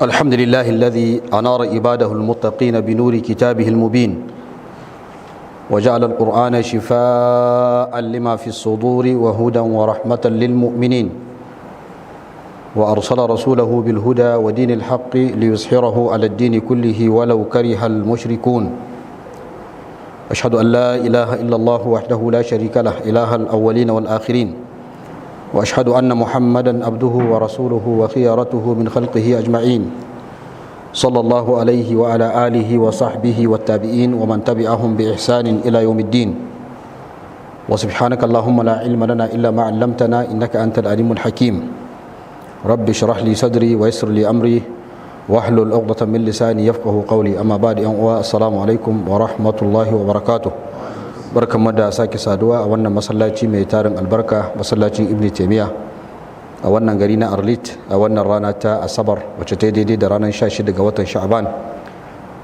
الحمد لله الذي أنار عباده المتقين بنور كتابه المبين وجعل القرآن شفاء لما في الصدور وهدى ورحمة للمؤمنين وأرسل رسوله بالهدى ودين الحق ليظهره على الدين كله ولو كره المشركون أشهد أن لا إله إلا الله وحده لا شريك له إله الأولين والآخرين وأشهد أن محمدا عبده ورسوله وخيرته من خلقه أجمعين صلى الله عليه وعلى آله وصحبه والتابعين ومن تبعهم بإحسان إلى يوم الدين وسبحانك اللهم لا علم لنا إلا ما علمتنا إنك أنت العليم الحكيم رب اشرح لي صدري ويسر لي أمري واحلل عقدة من لساني يفقه قولي أما بعد السلام عليكم ورحمة الله وبركاته barkanmu da sake saduwa a wannan masallaci mai tarin albarka masallacin ibn taymiya a wannan gari na arlit a wannan rana ta asabar wacce ta daidai da ranar 16 ga watan sha'ban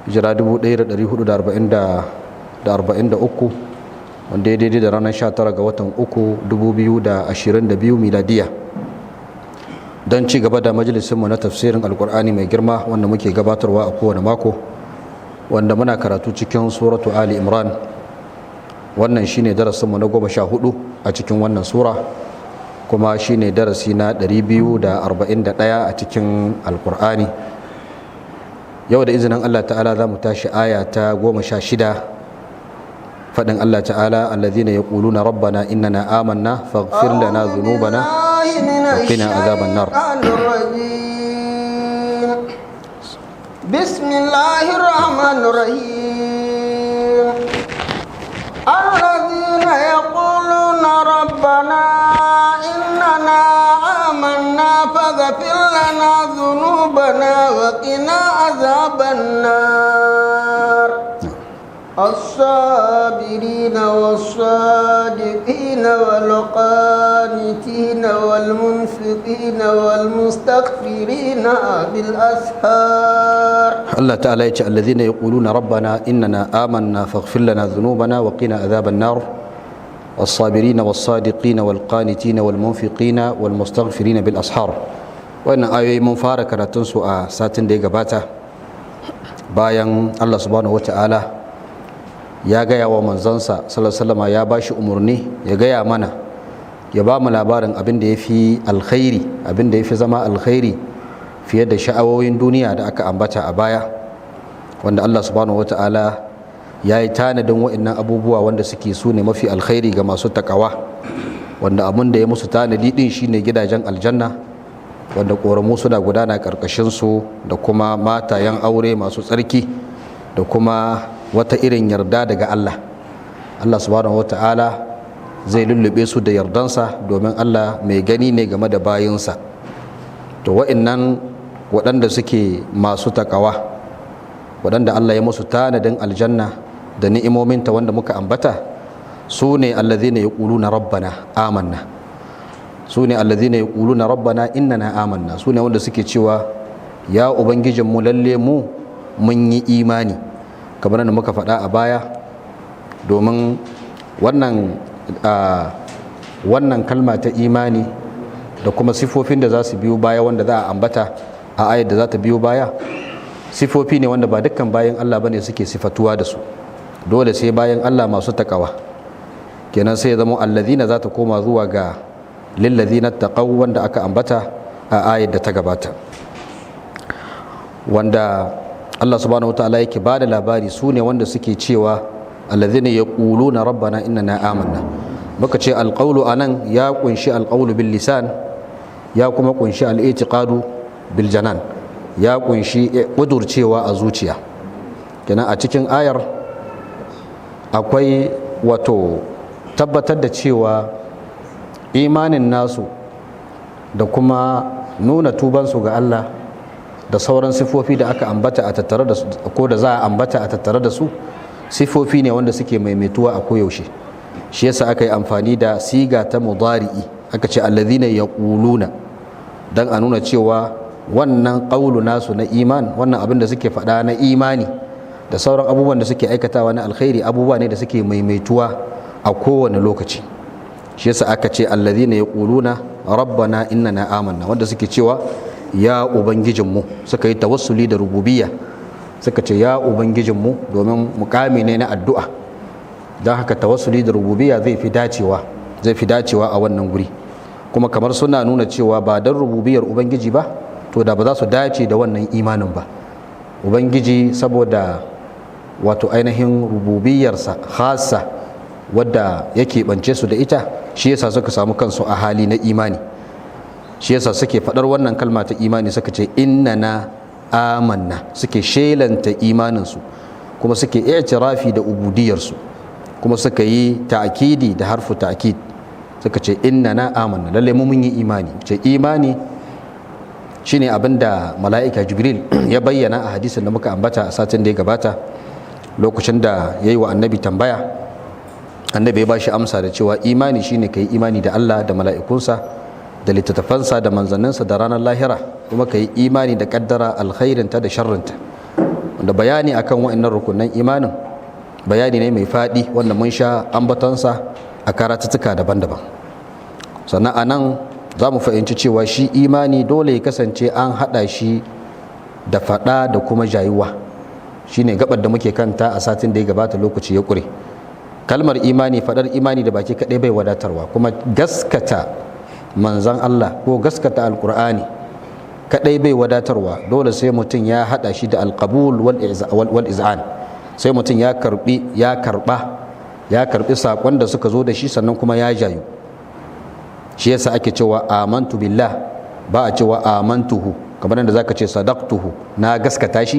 hijira 1443 wanda ya daidai da ranar 19 ga watan 3 2022 miladiya don ci gaba da majalisinmu na tafsirin alkur'ani mai girma wanda muke gabatarwa a kowane mako wanda muna karatu cikin suratu ali imran wannan shine darasinmu na 14 a cikin wannan sura kuma shine darasi na 241 a cikin alkur'ani yau da izinin Allah ta'ala za mu tashi aya ta 16 faɗin Allah ta'ala alladhina yaquluna rabbana innana amanna faghfir lana dhunubana wa qina adhaban nar bismillahir rahmanir rahim الذين يقولون ربنا إننا آمنا فاغفر لنا ذنوبنا وقنا عذاب النار الصابرين والصادقين والقانتين والمنفقين والمستغفرين بالأسحار الله تعالى يقول الذين يقولون ربنا إننا آمنا فاغفر لنا ذنوبنا وقنا عذاب النار الصابرين والصادقين والقانتين والمنفقين والمستغفرين بالأسحار وإن آية مفارقة تنسوا ساتن دي قباتا باين الله سبحانه وتعالى ya gaya wa manzansa sallallahu alaihi ya bashi umarni ya gaya mana ya ba mu labarin abin da yafi alkhairi abin da yafi zama alkhairi fiye da sha'awoyin duniya da aka ambata a baya wanda Allah subhanahu wataala ya yi tanadin wa'annan abubuwa wanda suke su ne mafi alkhairi ga masu takawa wanda abin da ya musu tanadi din shine gidajen aljanna wanda koramu suna gudana karkashin su da kuma matayen aure masu tsarki da kuma wata irin yarda daga Allah subhanahu wata'ala zai lullube su da yardansa domin Allah mai gani ne game da bayinsa to wa'annan waɗanda suke masu takawa waɗanda Allah ya musu tanadin aljanna da ni'imominta wanda muka ambata su ne allazina yaquluna rabbana amanna su ne allazina yaquluna rabbana innana amanna su ne wanda suke cewa ya ubangijinmu lalle mu mun yi imani kamar da muka faɗa a baya domin wannan kalma ta imani da kuma sifofin da za su biyo baya wanda za a ambata a ayar da za ta biyo baya sifofi ne wanda ba dukkan bayan Allah bane suke sifatuwa da su dole sai bayan Allah masu takawa kenan sai ya zama allazina za ta koma zuwa ga lillazina taqaw wanda aka ambata a ayar da ta gabata wanda Allah subhanahu wataala yake ba da labari su ne wanda suke cewa allazina yaquluna rabbana innana amanna muka ce alqawlu anan ya kunshi alqawlu bil lisan ya kuma kunshi al-i'tiqadu bil janan ya kunshi kudurcewa a zuciya kenan a cikin ayar akwai wato tabbatar da cewa imanin nasu da kuma nuna tubansu ga Allah da sauran sifofi da aka ambata a tattare da su ko da za a ambata a tattare da su sifofi ne wanda suke maimaituwa a koyaushe shi yasa aka yi amfani da siga ta mudari'i aka ce alladhina yaquluna dan a nuna cewa wannan qaulu nasu na iman wannan abin da suke faɗa na imani da sauran abubuwan da suke aikatawa na alkhairi abubuwa ne da suke maimaituwa a kowane lokaci shi yasa aka ce alladhina yaquluna rabbana innana amanna wanda suke cewa ya ubangijinmu, suka yi tawassuli da rububiyya, suka ce ya ubangijinmu domin mukami ne na addu'a. don haka tawassuli da rububiyya zai fi dacewa a wannan guri. kuma kamar suna nuna cewa ba don rububiyar ubangiji ba to da ba za su dace da wannan imanin ba. ubangiji saboda wato ainihin rububiyarsa khassa wadda yake bance su da ita, shi yasa suka samu kansu a hali na imani. shi yasa suke fadar wannan kalma ta imani, suka ce innana amanna, suke shelanta imaninsu, kuma suke i'tirafi da ubudiyarsu, kuma suka yi ta'kidi da harfu ta'kid, suka ce innana amanna, lalle mu mun yi imani. ce imani shine abinda mala'ika jibril ya bayyana a hadisin da muka ambata a satin da ya gabata, lokacin da yayi wa annabi tambaya. annabi ya bashi amsa da cewa imani shine kai imani da Allah da mala'ikunsa da littattafansa da manzanninsa da ranar lahira, kuma kai imani da kaddara alkhairinta da sharrinta. wanda bayani akan wa'annan rukunan imanin bayani ne mai fadi wanda mun sha ambatonsa a karatuttuka daban-daban. sannan anan za mu fahimci cewa shi imani dole ya kasance an hada shi da fada da kuma jayuwa. shine gabar da muke kanta a satin da ya gabata, lokaci ya kure. kalmar imani, fadar imani da baki kadai bai wadatarwa, kuma gaskata manzan Allah ko gaskata alkur'ani kadai bai wadatarwa. dole sai mutum ya hada shi da alqabul wal iz'an, sai mutum ya karbi sakon da suka zo da shi, sannan kuma ya jayu. shi yasa ake cewa amantu billah, ba a cewa amantuhu, kamar yadda zaka ce sadaqtuhu, na gaskata shi.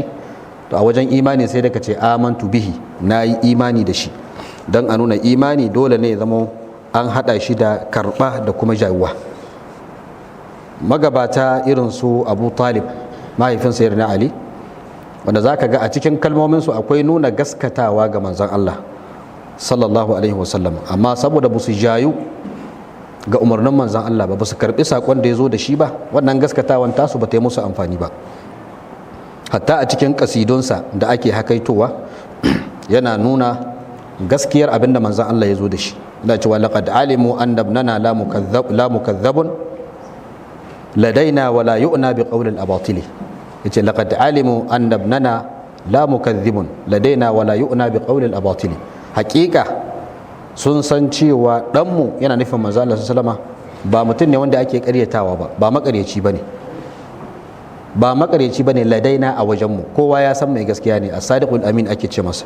to a wajen imani sai da ka ce amantu bihi, na yi imani da shi. don a nuna imani dole ne ya zama an hada shi da karba da kuma jayuwa. magabata irin su Abu Talib, mahaifin sayyidina Ali, wanda zaka ga a cikin kalmominsu akwai nuna gaskatawa ga manzon Allah sallallahu alaihi wasallam, amma saboda ba su jayu ga umarnin manzon Allah ba su karbi sakon da ya zo da shi ba, wannan gaskatawan tasu ba ta yi musu amfani ba. hatta a cikin kasidunsa da ake hakaitowa yana nuna gaskiyar abinda manzon Allah ya zo da shi. da cewa laqad alimu anna ibnana la mukazzabun ladaina wala yu'na bi qawli al-abatili. yace laqad alimu anna ibnana la mukazzibun ladaina wala yu'na bi qawli al-abatili. haqiqa sun san cewa danmu, yana nufin manzon Allah sallallahu alaihi wasallam, ba mutum ne wanda ake karyatawa ba makaryaci bane ladaina a wajenmu, kowa ya san mai gaskiya ne, as-sadiqul amin ake ce masa.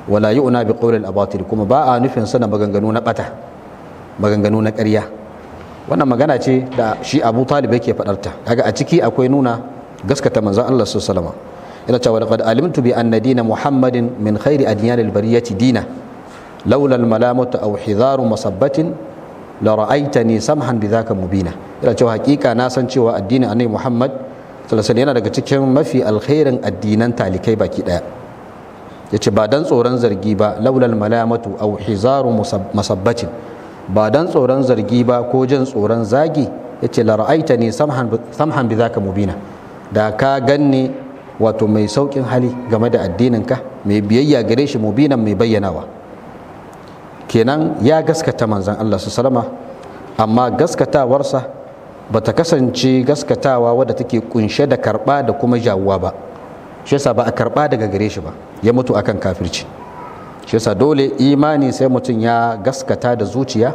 wala yu'na bi qawli al-abatil, kuma ba a nufin sana maganganu na bata, maganganu na ƙarya. wannan magana ce da shi Abu Talib yake fadarta, kaga a ciki akwai nuna gaskata manzon Allah sallallahu alaihi wasallam. yana cewa laqad alimtu bi anna dina Muhammadin min khairi adyan al-bariyati dina laula al-malamatu aw hidaru masabbatin la ra'aytani samhan bidhaka mubina. yana cewa hakika na san cewa addinin Annabi Muhammad sallallahu alaihi wasallam yana daga cikin mafi alkhairin addinan talikai baki daya. yace ba dan tsoron zargi ba, laulal malamatu aw hizaru masabbatin, ba dan tsoron zargi ba ko jin tsoron zagi, yace la ra'aitani samhan bidhaka mubina, da ka ganni wato mai saukin hali game da addininka, mai biyayya gare shi, mubinan mai bayyanawa. kenan ya gaskata manzon Allah sallallahu alaihi wasallam, amma gaskatawarsa bata kasance gaskatawa wadda take kunshe da karba da kuma jawuwa ba. shi yasa ba a karba daga gare shi ba, ya mutu akan kafirci. shi yasa dole imani sai mutum ya gaskata da zuciya,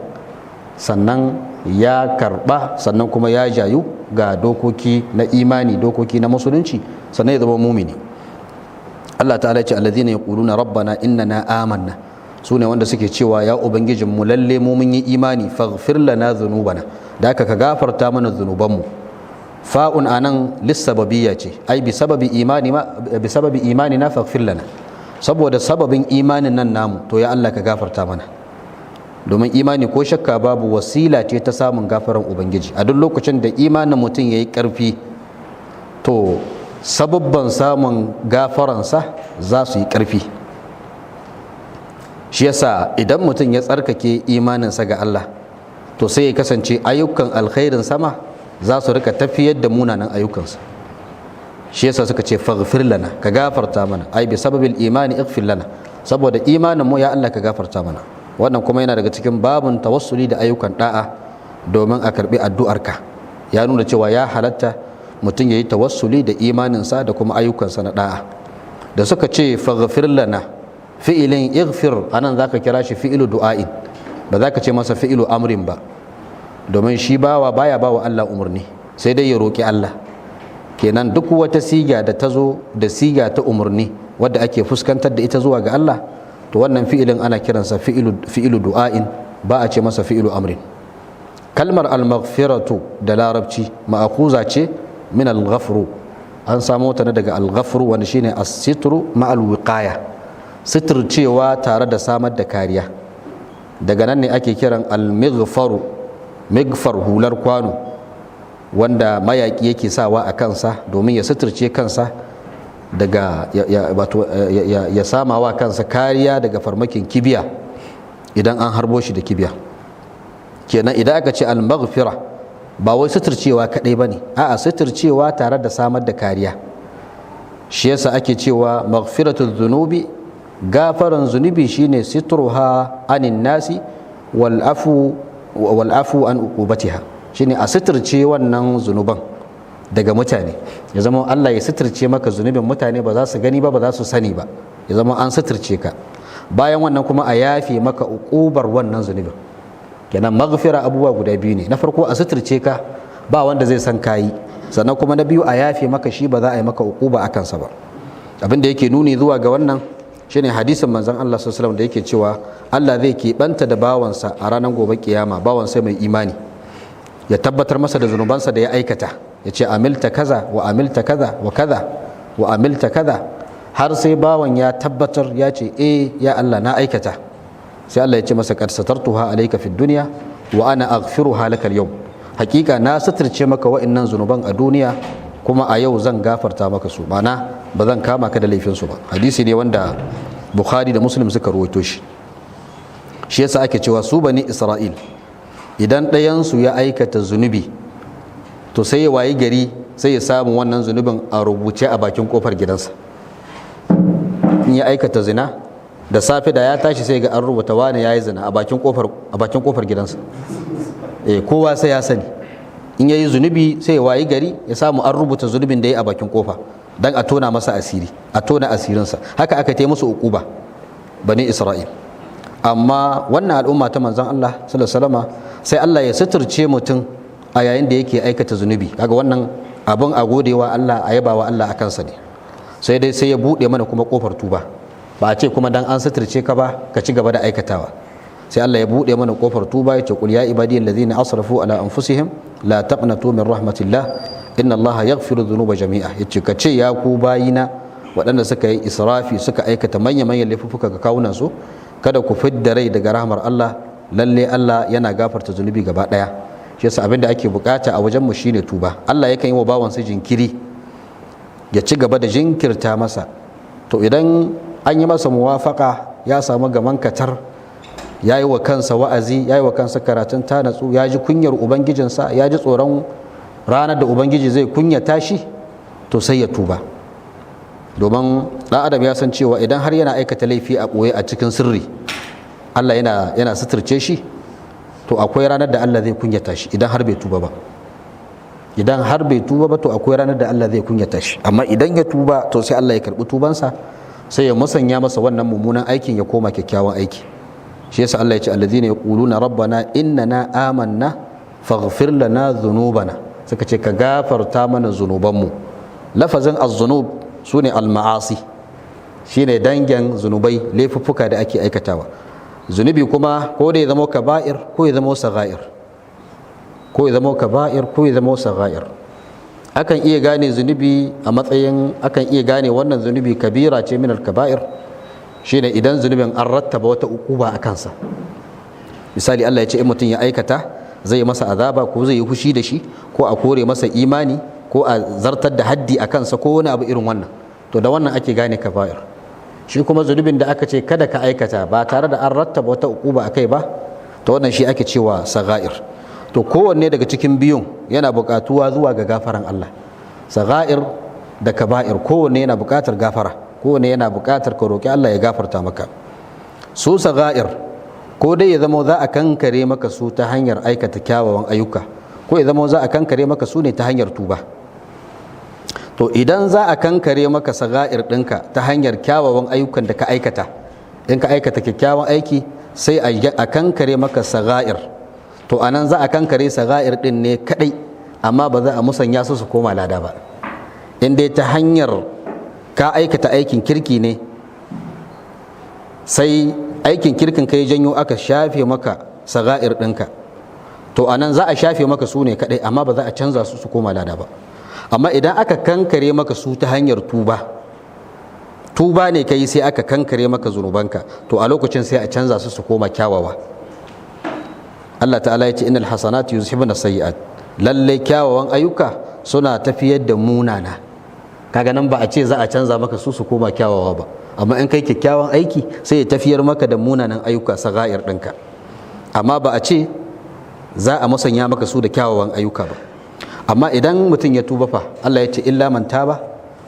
sannan ya karba, sannan kuma ya jayu ga dokoki na imani, dokoki na musulunci, sannan ya zama mumini. Allah ta'ala ya ce alladhina yaquluna rabbana innana amanna, su ne wanda suke cewa ya ubangijinmu lalle mu mun yi imani, faghfir lana dhunubana, da haka ka gafarta mana zunubanmu. fa'un anan lissababiyya ce, ai bi sababi imani na faghfir lana, saboda sababin imanin nan namu to ya Allah ka gafarta mana. domin imani ko shakka babu wasila ce ta samun gafaran ubangiji. a duk lokacin da imanin mutum yayi karfi, to sababban samun gafaransa za su yi karfi. shi yasa idan mutum ya tsarkake imaninsa ga Allah, to sai ya kasance ayyukan alkhairin sama za su rika tafiyar da munanan ayyukansa. shi yasa suka ce faghfir lana, ka gafarta mana, ai bi sababil imani ighfir lana, saboda imanin mu ya Allah ka gafarta mana. wannan kuma yana daga cikin babun tawassuli da ayyukan da'a domin a karbi addu'arka. ya nuna cewa ya halatta mutum yayi tawassuli da imaninsa da kuma ayyukansa na da'a. Da suka ce faghfir lana, fi'ilin ighfir anan zaka kira shi fi'ilu du'a'in, ba za ka ce masa fi'ilu amrin ba, domin shi bawa baya bawa Allah umarni, sai dai ya roki Allah. Kenan duk wata siga da ta zo da siga ta umarni wadda ake fuskantar da ita zuwa ga Allah, to wannan fi'ilin ana kiransa fi'ilu du'a'in, ba a ce masa fi'ilu amrin. Kalmar al-maghfiratu da larabci ma'akuza ce min al-ghafru, an samo ta daga al-ghafru wanda shine as-sitru ma'al wiqaya, sitircewa tare da samar da kariya. Daga nan ne ake kiran al-mighfaru, mighfar hular kwano wanda mayaki yake sawa a kansa domin ya sitirce kansa daga ya samawa kansa kariya daga farmakin kibiya idan an harbo shi da kibiya. Kenan idan aka ce al-maghfira ba wai sitircewa kadai bane, a'a sitircewa tare da samar da kariya. Shi yasa ake cewa maghfiratul dhunubi, gafaran zunubi shine sitruha anin nasi wal afu an uqubatiha, shine a sitirce wannan zunuban daga mutane. Ya zama Allah ya sitirce maka zunubin mutane ba za su gani ba, ba za su sani ba, ya zama an sitirce ka. Bayan wannan kuma a yafe maka uqubar wannan zunubin. Kenan maghfira abubuwa guda biyu ne, na farko a sitirce ka ba wanda zai san kayi, sannan kuma na biyu a yafe maka shi, ba za a yi maka uquba a kansa ba. Abin da yake nuni zuwa ga wannan shine hadisin manzon Allah sallallahu alaihi wasallam da yake cewa Allah zai keɓanta da bawansa a ranar gobe kiyama, bawansa mai imani, ya tabbatar masa da zunubansa da ya aikata, ya ce amilta kaza wa amilta kaza wa kaza wa amilta kaza, har sai bawan ya tabbatar ya ce ya Allah na aikata. Sai Allah ya ce masa qad satartuha alayka fid dunya wa ana aghfiruha laka al-yawm, hakika na satirce maka wa'annan zunuban a duniya kuma a yau zan gafarta maka su, mana ba zan kama ka da laifin su ba. Hadisi ne wanda Bukhari da Muslim suka rawaito shi. Shi yasa ake cewa su bani Isra'il idan ɗayansu ya aikata zunubi, to sai ya wayi gari sai ya samu wannan zunubin a rubuce a bakin kofar gidansa. In ya aikata zina, da safe da ya tashi sai ga an rubuta wani ya yi zina a bakin kofar gidansa. Kowa sai ya sani. In ya yi zunubi sai ya wayi gari ya samu an rubuta zunubin da ya yi a bakin kofa, don a tona masa asiri, a tona asirinsa. Haka aka yi musu uquba bani Isra'il. Amma wannan al'umma ta manzon Allah sallallahu alaihi wasallama, sai Allah ya suturce mutum a yayin da yake aikata zunubi. Kaga wannan abin a godewa Allah, a yabawa Allah akan sa ne. Sai dai sai ya bude mana kuma kofar tuba, ba a ce kuma dan an suturce ka ba ka ci gaba da aikatawa. Sai Allah ya bude mana kofar tuba, ya ce qul ya ibadiyal ladzina asrafu ala anfusihim la taqnatu min rahmatillah inna Allah yaghfiru dhunuba jami'a. Yace ka ce ya ku bayina waɗanda suka yi israfi, suka aikata manya-manyan laifuffuka ga kawunan su, kada ku fidda rai daga rahmar Allah, lalle Allah yana gafarta zunubi gaba daya. Shi yasa abinda ake bukata a wajen mu shine tuba. Allah yakan yi wa bawansa jinkiri, ya ci gaba da jinkirta masa. To idan an yi masa muwafaka, ya samu gaman katar, ya yi wa kansa wa'azi, ya yi wa kansa karatun tanatsu, ya ji kunyar ubangijinsa, ya ji tsoron ranar da ubangiji zai kunyata shi, to sai ya tuba. Domin ɗan adam ya san cewa idan har yana aikata laifi a ɓoye a cikin sirri, Allah yana suturce shi, to akwai ranar da Allah zai kunyata shi idan har bai tuba ba. Idan har bai tuba ba, to akwai ranar da Allah zai kunyata shi. Amma idan ya tuba, to sai Allah ya karɓi tubansa, sai ya musanya masa wannan mummunan aikin ya koma kyakkyawan aiki. Shi yasa Allah ya ce alladhina yaquluna rabbana innana amanna faghfir lana dhunubana, suka ce ka gafarta mana zunubanmu. Lafazin az-zunub sune al-ma'asi, shine dangin zunubai, laifuffuka da ake aikatawa. Zunubi kuma ko da ya zama kaba'ir ko ya zama sagha'ir, ko ya zama kaba'ir ko ya zama sagha'ir. Akan iya gane zunubi a matsayin, akan iya gane wannan zunubi kabira ce min al-kaba'ir, shine idan zunubin an rattaba wata ukuba a kansa. Misali Allah ya ce in mutum ya aikata zai masa azaba, ko zai yi fushi da shi, ko a kore masa imani, ko a zartar da haddi a kansa, ko wani abu irin wannan. To da wannan ake gane kaba'ir. Shi kuma zunubin da aka ce kada ka aikata ba tare da an rattaba wata ukuba a kai ba, to wannan shi ake cewa sagha'ir. To kowanne daga cikin biyun yana buƙatuwa zuwa ga gafaran Allah. Sagha'ir da kaba'ir kowanne yana buƙatar gafara, kowanne yana buƙatar ka roƙi Allah ya gafarta maka. Su sagha'ir ko dai ya zama za a kankare maka su ta hanyar aikata kyawawan ayyuka, ko ya zama za a kankare maka su ne ta hanyar tuba. to idan za a kankare maka saga'ir ɗinka ta hanyar kyawawan ayyukan da ka aikata, in ka aikata kyakkyawan aiki sai a kankare maka saga'ir, to anan za a kankare saga'ir ɗin ne kaɗai, amma ba za a musanya su su koma lada ba. In dai ta hanyar ka aikata aikin kirki ne, sai aikin kirkin ka ya janyo aka shafe maka saga'ir ɗinka, to anan za a shafe maka su ne kaɗai, amma ba za a canza su su koma lada ba. Amma idan aka kankare maka su ta hanyar tuba ne ka yi sai aka kankare maka zunubanka, to a lokacin sai a canza su su koma kyawawa. Allah ta'ala ya ce innal hasanatu yuzhibuna sayyi'at, lalle kyawawan ayyuka suna tafiyar da munana. Kaga nan ba a ce za a canza maka su su koma kyawawa ba, amma in kai kyakkyawan aiki sai ya tafiyar maka da munanan ayyuka saga'ir ɗinka, amma ba a ce za a musanya maka su da kyawawan ayyuka ba. Amma idan mutum ya tuba fa, Allah ya ce illa man taba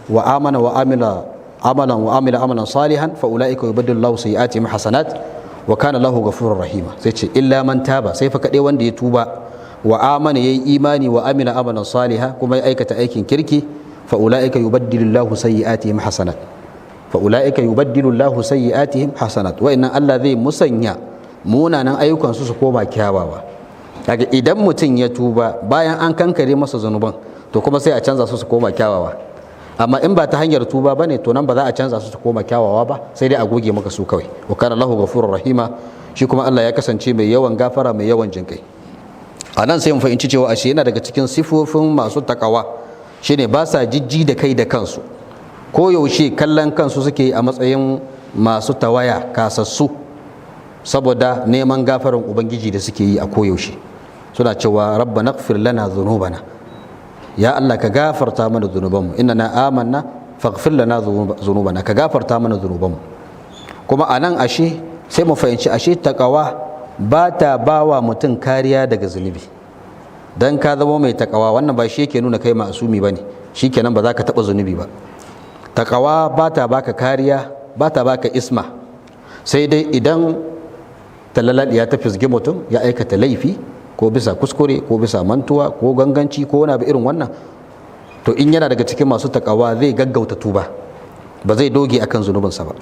wa amana wa amila amalan salihan fa ulaika yubaddilu Allahu sayyi'atihim hasanat wa kana Allahu ghafurur rahima. Sai ce illa man taba, sai fa kadai wanda ya tuba, wa amana yayi imani wa amila amalan salihan, kuma ya aikata aikin kirki, fa ulaika yubaddilu Allahu sayyi'atihim hasanat, fa ulaika yubaddilu Allahu sayyi'atihim hasanat, wa inna Allah zai musanya munanan ayyukan su koma kyawawa. Kaga idan mutum ya tuba bayan an kankare masa zanuban, to kuma sai a canza su su koma kyawawa. Amma in ba ta hanyar tuba bane, to nan ba za a canza su su koma kyawawa ba, sai dai a goge maka su kawai. Wa kana Allahu ghafurur rahima, shi kuma Allah ya kasance mai yawan gafara mai yawan jinkai. A nan sai mu fahimci cewa ashe yana daga cikin sifofin masu takawa shine ba sa jijji da kai da kansu, ko yaushe kallon kansu suke a matsayin masu tawaya kasassu, saboda neman gafaran ubangiji da suke yi a koyaushe. Suna cewa rabbana ighfir lana dhunubana, ya Allah ka gafarta mana zunubanmu, innana amanna faghfir lana dhunubana, ka gafarta mana zunubanmu. Kuma anan ashe sai mu fahimci ashe takawa ba ta bawa mutum kariya daga zunubi. Dan ka zama mai takawa, wannan ba shi yake nuna kai ma'asumi bane, shikenan ba za ka taba zunubi ba. Takawa ba ta baka kariya, ba ta baka isma, sai dai idan talaladiya ta fisge mutum ya aikata laifi, ko bisa kuskure ko bisa mantuwa ko ganganci ko wani abu irin wannan, to in yana daga cikin masu takawa zai gaggauta tuba, ba zai doge akan zunubinsa ba.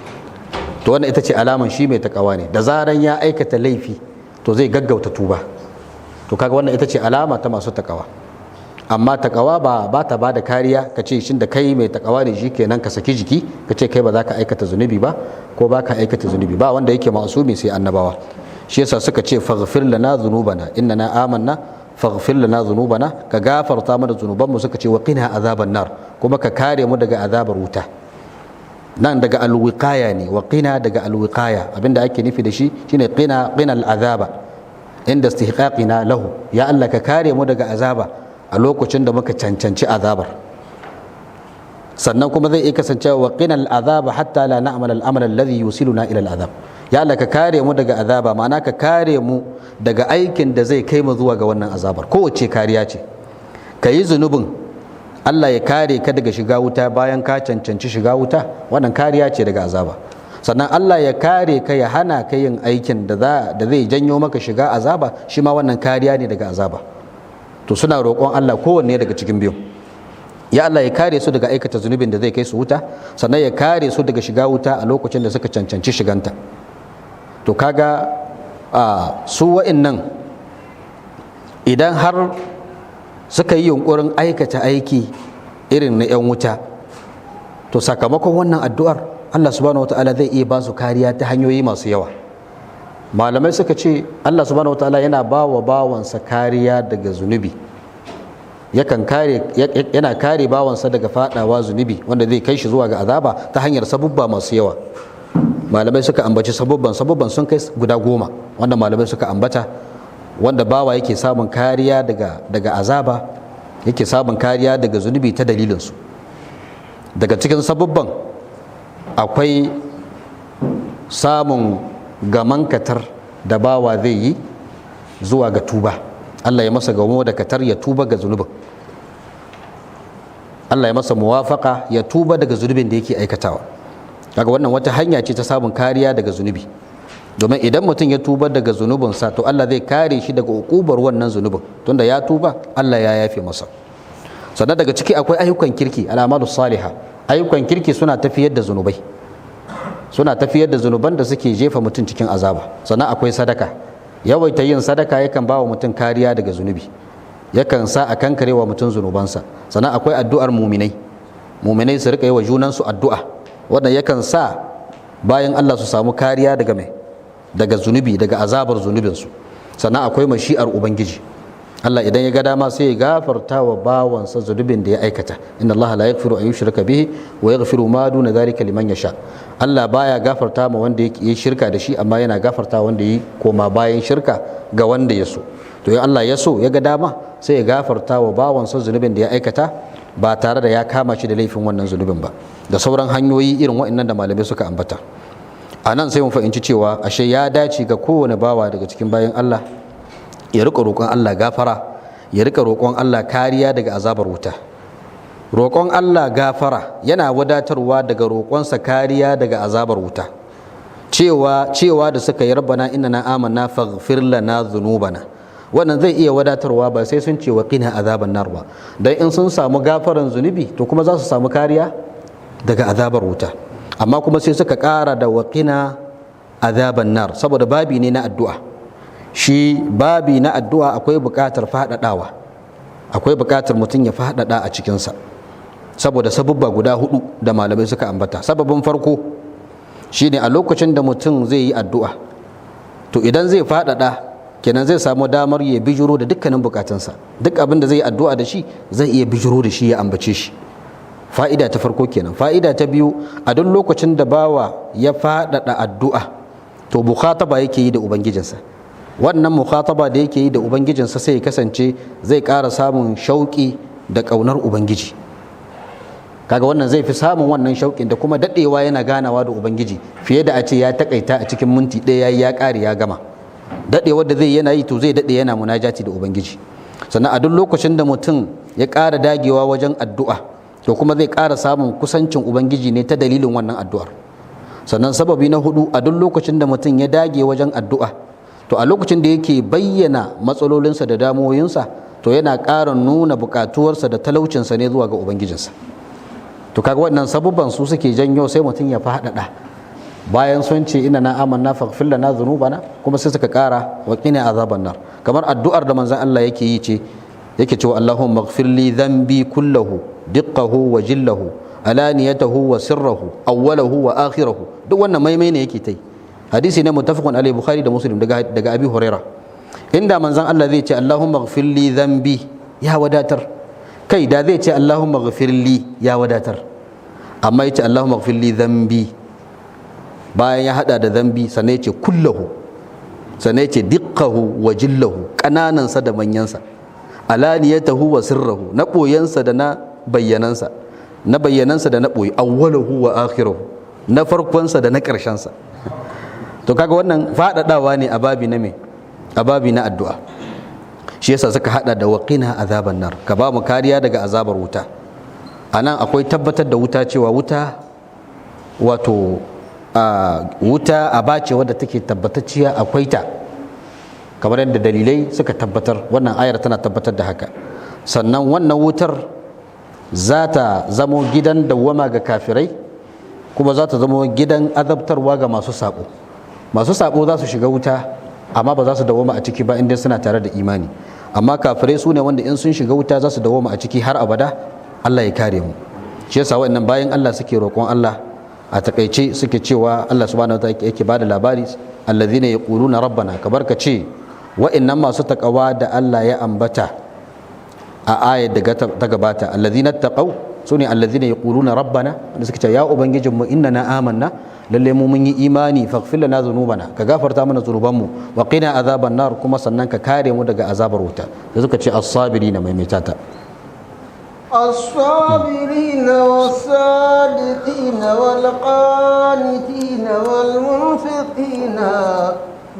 To wannan ita ce alaman shi mai takawa ne, da zaran ya aikata laifi to zai gaggauta tuba. To kaga wannan ita ce alama ta masu takawa. Amma takawa ba ta bada kariya ka ce shin da kai mai takawa ne shikenan ka saki jiki ka ce kai ba za ka aikata zunubi ba ko ba ka aikata zunubi ba. Wanda yake ma'asumi sai annabawa. Shi yasa suka ce faghfir lana dhunubana innana amanna faghfir lana dhunubana, ka gafarta mana zunubanmu. Suka ce wa qina azaban nar, kuma ka kare mu daga azabar wuta. Nan daga alwiqaya ne, wa qina daga alwiqaya, abinda ake nufi da shi shine qina al'azaba inda istihqaqina lahu, ya Allah ka kare mu daga azaba a lokacin da muka cancanci azabar. Sannan kuma zai iya kasancewa wa qina al'azaba hatta la na'mal al'amal alladhi yusiluna ila al'azab, ya Allah ka kare mu daga azaba, ma'ana ka kare mu daga aikin da zai kai mu zuwa ga wannan azabar. Kowace kariya ce, ka yi zunubin Allah ya kare ka daga shiga wuta bayan ka cancanci shiga wuta, wannan kariya ce daga azaba. Sannan Allah ya kare ka, ya hana ka yin aikin da zai janyo maka shiga azaba, shi ma wannan kariya ne daga azaba. To suna roƙon Allah kowanne daga cikin biyu, ya Allah ya kare su daga aikata zunubin da zai kai su wuta, sannan ya kare su daga shiga wuta a lokacin da suka cancanci shiganta. To kaga su wa'innan idan har suka yi yunkurin aikata aiki irin na 'yan wuta, to sakamakon wannan addu'ar Allah subhanahu wataala zai iya ba su kariya ta hanyoyi masu yawa. Malamai suka ce Allah subhanahu wataala yana ba wa bawansa kariya daga zunubi, yana kare bawansa daga fadawa zunubi wanda zai kai shi zuwa ga azaba ta hanyar sabubba masu yawa. Malamai suka ambaci sabubban sun kai guda 10 wanda malamai suka ambata, wanda bawa yake samun kariya daga azaba, yake samun kariya daga zunubi ta dalilinsu. Daga cikin sabubban akwai samun gaman katar da bawa zai yi zuwa ga tuba. Allah ya masa gamo da katar ya tuba ga zunubin, Allah ya masa muwafaka ya tuba daga zunubin da yake aikatawa. Kaga wannan wata hanya ce ta samun kariya daga zunubi, domin idan mutum ya tuba daga zunubinsa to Allah zai kare shi daga ukubar wannan zunubin, tunda ya tuba Allah ya yafe masa. sannan daga ciki akwai ayyukan kirki, al'amalus salihah. Ayyukan kirki suna tafiyar da zunubai, suna tafiyar da zunuban da suke jefa mutum cikin azaba. Sannan akwai sadaka, yawaita yin sadaka yakan ba wa mutum kariya daga zunubi, yakan sa a kankare wa mutum zunubansa. Sannan akwai addu'ar muminai su rika yi wa junansu addu'a, wannan yakan sa bayan Allah su samu kariya daga zunubi, daga azabar zunubinsu. Sannan akwai mashi'ar ubangiji, Allah idan ya ga dama sai ya gafarta wa bawansa zunubin da ya aikata. Inna Allah la yaghfiru an yushraka bihi wa yaghfiru ma duna dhalika liman yasha. Allah baya gafarta ma wanda ya shirka da shi, amma yana gafarta wanda ya koma bayan shirka ga wanda ya so. To in Allah ya so ya ga dama sai ya gafarta wa bawansa zunubin da ya aikata ba tare da ya kama shi da laifin wannan zunubin ba, da sauran hanyoyi irin waɗannan da malamai suka ambata. A nan sai mun fahimci cewa ashe ya dace ga kowane bawa daga cikin bayan Allah ya rika roƙon Allah gafara, ya rika roƙon Allah kariya daga azabar wuta. Roƙon Allah gafara yana wadatarwa daga roƙonsa kariya daga azabar wuta. Cewa da suka yi rabbana innana amanna faghfir lana dhunubana, wannan zai iya wadatarwa, ba sai sun ce wa qina azaban nar ba, dan in sun samu gafaran zunubi to kuma za su samu kariya daga azabar wuta. Amma kuma sai suka ƙara da wa qina azaban nar saboda babi ne na addu'a. Shi babi na addu'a akwai buƙatar faɗaɗawa, akwai buƙatar mutum ya faɗaɗa a cikinsa saboda sabubba guda 4 da malamai suka ambata. Sababin farko shine a lokacin da mutum zai yi addu'a, to idan zai faɗaɗa kenan zai samu damar ya bijiro da dukkanin buƙatunsa. Duk abin da zai yi addu'a da shi zai iya bijiro da shi ya ambace shi. Fa'ida ta farko kenan. Fa'ida ta biyu, a duk lokacin da bawa ya faɗaɗa addu'a to mukhataba yake yi da ubangijinsa. Wannan mukhataba da yake yi da ubangijinsa sai ya kasance zai ƙara samun shauƙi da ƙaunar ubangiji. Kaga wannan zai fi samun wannan shauƙin da kuma daɗewa yana ganawa da ubangiji fiye da a ce ya taƙaita a cikin minti ɗaya ya ƙare ya gama. Daɗewar da zai yana yi to zai daɗe yana munajati da ubangiji. Sannan a duk lokacin da mutum ya ƙara dagewa wajen addu'a to kuma zai ƙara samun kusancin ubangiji ne ta dalilin wannan addu'ar. Sannan sababi na 4, a duk lokacin da mutum ya dage wajen addu'a to a lokacin da yake bayyana matsalolinsa da damuwoyinsa to yana ƙara nuna buƙatuwarsa da talaucinsa ne zuwa ga ubangijinsa. To kaga wannan sabubban su suke janyo sai mutum ya faɗaɗa, bayan sun ce ina na amanna faghfir lana dhunubana kuma sai suka ƙara wa qina azaban nar. Kamar addu'ar da manzon Allah yake yi ce, yake cewa Allahumma ighfir li dhanbi kullahu diqqahu wa jillahu alaniyatahu wa sirrahu awwalahu wa akhirahu. Duk wannan maimai ne yake tai. Hadisi ne muttafaqun alaihi, Bukhari da Muslim daga Abi Huraira. Inda manzon Allah zai ce Allahumma ighfir li dhanbi ya wadatar, kai da zai ce Allahumma ighfir li ya wadatar, amma yace Allahumma ighfir li dhanbi, bayan ya hada da dhanbi sannan yace kullahu, sannan yace diqqahu wa jillahu, kananansa da manyansa, alaniyatahu wa sirrahu, na boyansa da na bayyanansa, da na boye, awwalahu wa akhirahu, na farkonsa da na karshensa. To kaga wannan faɗaɗawa ne a babi na addu'a. Shi yasa suka hada da waqina azaban nar, ka ba mu kariya daga azabar wuta. Anan akwai tabbatar da wuta cewa wuta wato wuta aba ce wadda take tabbatacciya, akwai ta kamar yadda dalilai suka tabbatar. Wannan ayar tana tabbatar da haka. Sannan wannan wutar za ta zamo gidan dawwama ga kafirai, kuma za ta zamo gidan azabtarwa ga masu saƙo. Masu sabo za su shiga wuta amma ba za su dawoma a ciki ba inda suna tare da imani, amma kafirai su ne wanda in sun shiga wuta za su dawoma a ciki har abada. Allah ya kare mu. Shi yasa waɗannan bayan Allah suke roƙon Allah, a takaice suke cewa Allah subhanahu wataala yake bada labari, allazina yaquluna rabbana, kabar ka ce waɗannan masu takawa da Allah ya ambata a ayat da ta gabata, allazina taqaw sune allazina yaquluna rabbana, da suke cewa ya ubangijinmu innana amanna, lalle mu mun yi imani, faghfir lana dhunubana, ka gafarta mana zunubanmu, wa qina azaban nar, kuma sannan ka kare mu daga azabar wuta. Da suka ce as-sabirina, mai metata الصابرين والصادقين والقانتين والمنفقين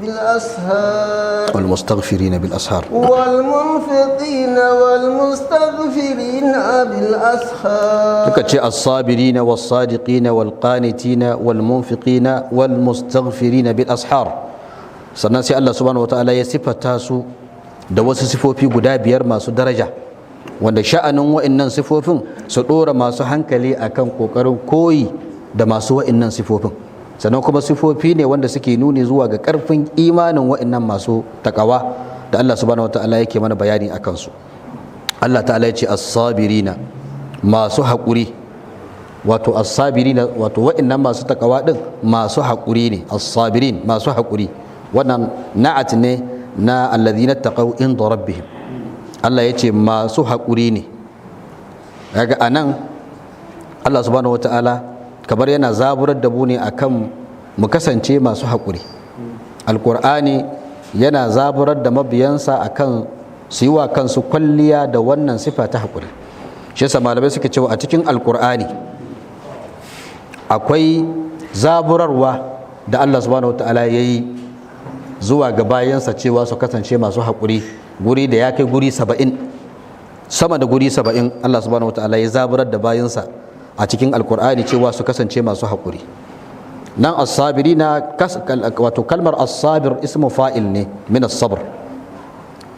بالأسهار والمستغفرين بالأسهار والمنفقين والمستغفرين بالأسهار. تكتشي الصابرين والصادقين والقانتين والمنفقين والمستغفرين بالأسحار. sannan sai Allah subhanahu wataala ya sifata su da wasu sifofi guda 5 masu daraja wanda sha'anin wa'annan sifofin su ɗora masu hankali akan ƙoƙarin koyi da masu wa'annan sifofin. Sannan kuma sifofi ne wanda suke nuni zuwa ga ƙarfin imanin wa'annan masu takawa da Allah subhanahu wata'ala yake mana bayani a kansu. Allah ta'ala ya ce as-sabirina, masu haƙuri, wato as-sabirina, wato wa'annan masu takawa din masu haƙuri ne. As-sabirin, masu haƙuri, wannan na'at ne na alladhina taqaw inda rabbihim. Allah ya ce masu haƙuri ne. Kaga anan Allah subhanahu wata'ala kamar yana zaburar da mu ne akan mu kasance masu haƙuri. Alƙur'ani yana zaburar da mabiyansa akan su yi wa kansu kwalliya da wannan sifa ta haƙuri. Shi yasa malamai suke cewa a cikin Alƙur'ani akwai zaburarwa da Allah subhanahu wataala ya yi zuwa ga bayansa cewa su kasance masu haƙuri, guri da ya kai guri 70, sama da guri 70 Allah subhanahu wataala ya zaburar da bayansa a cikin Alƙur'ani cewa su kasance masu haƙuri. Nan as-sabiri na wato kalmar as-sabir ismu fa'il ne min as-sabr,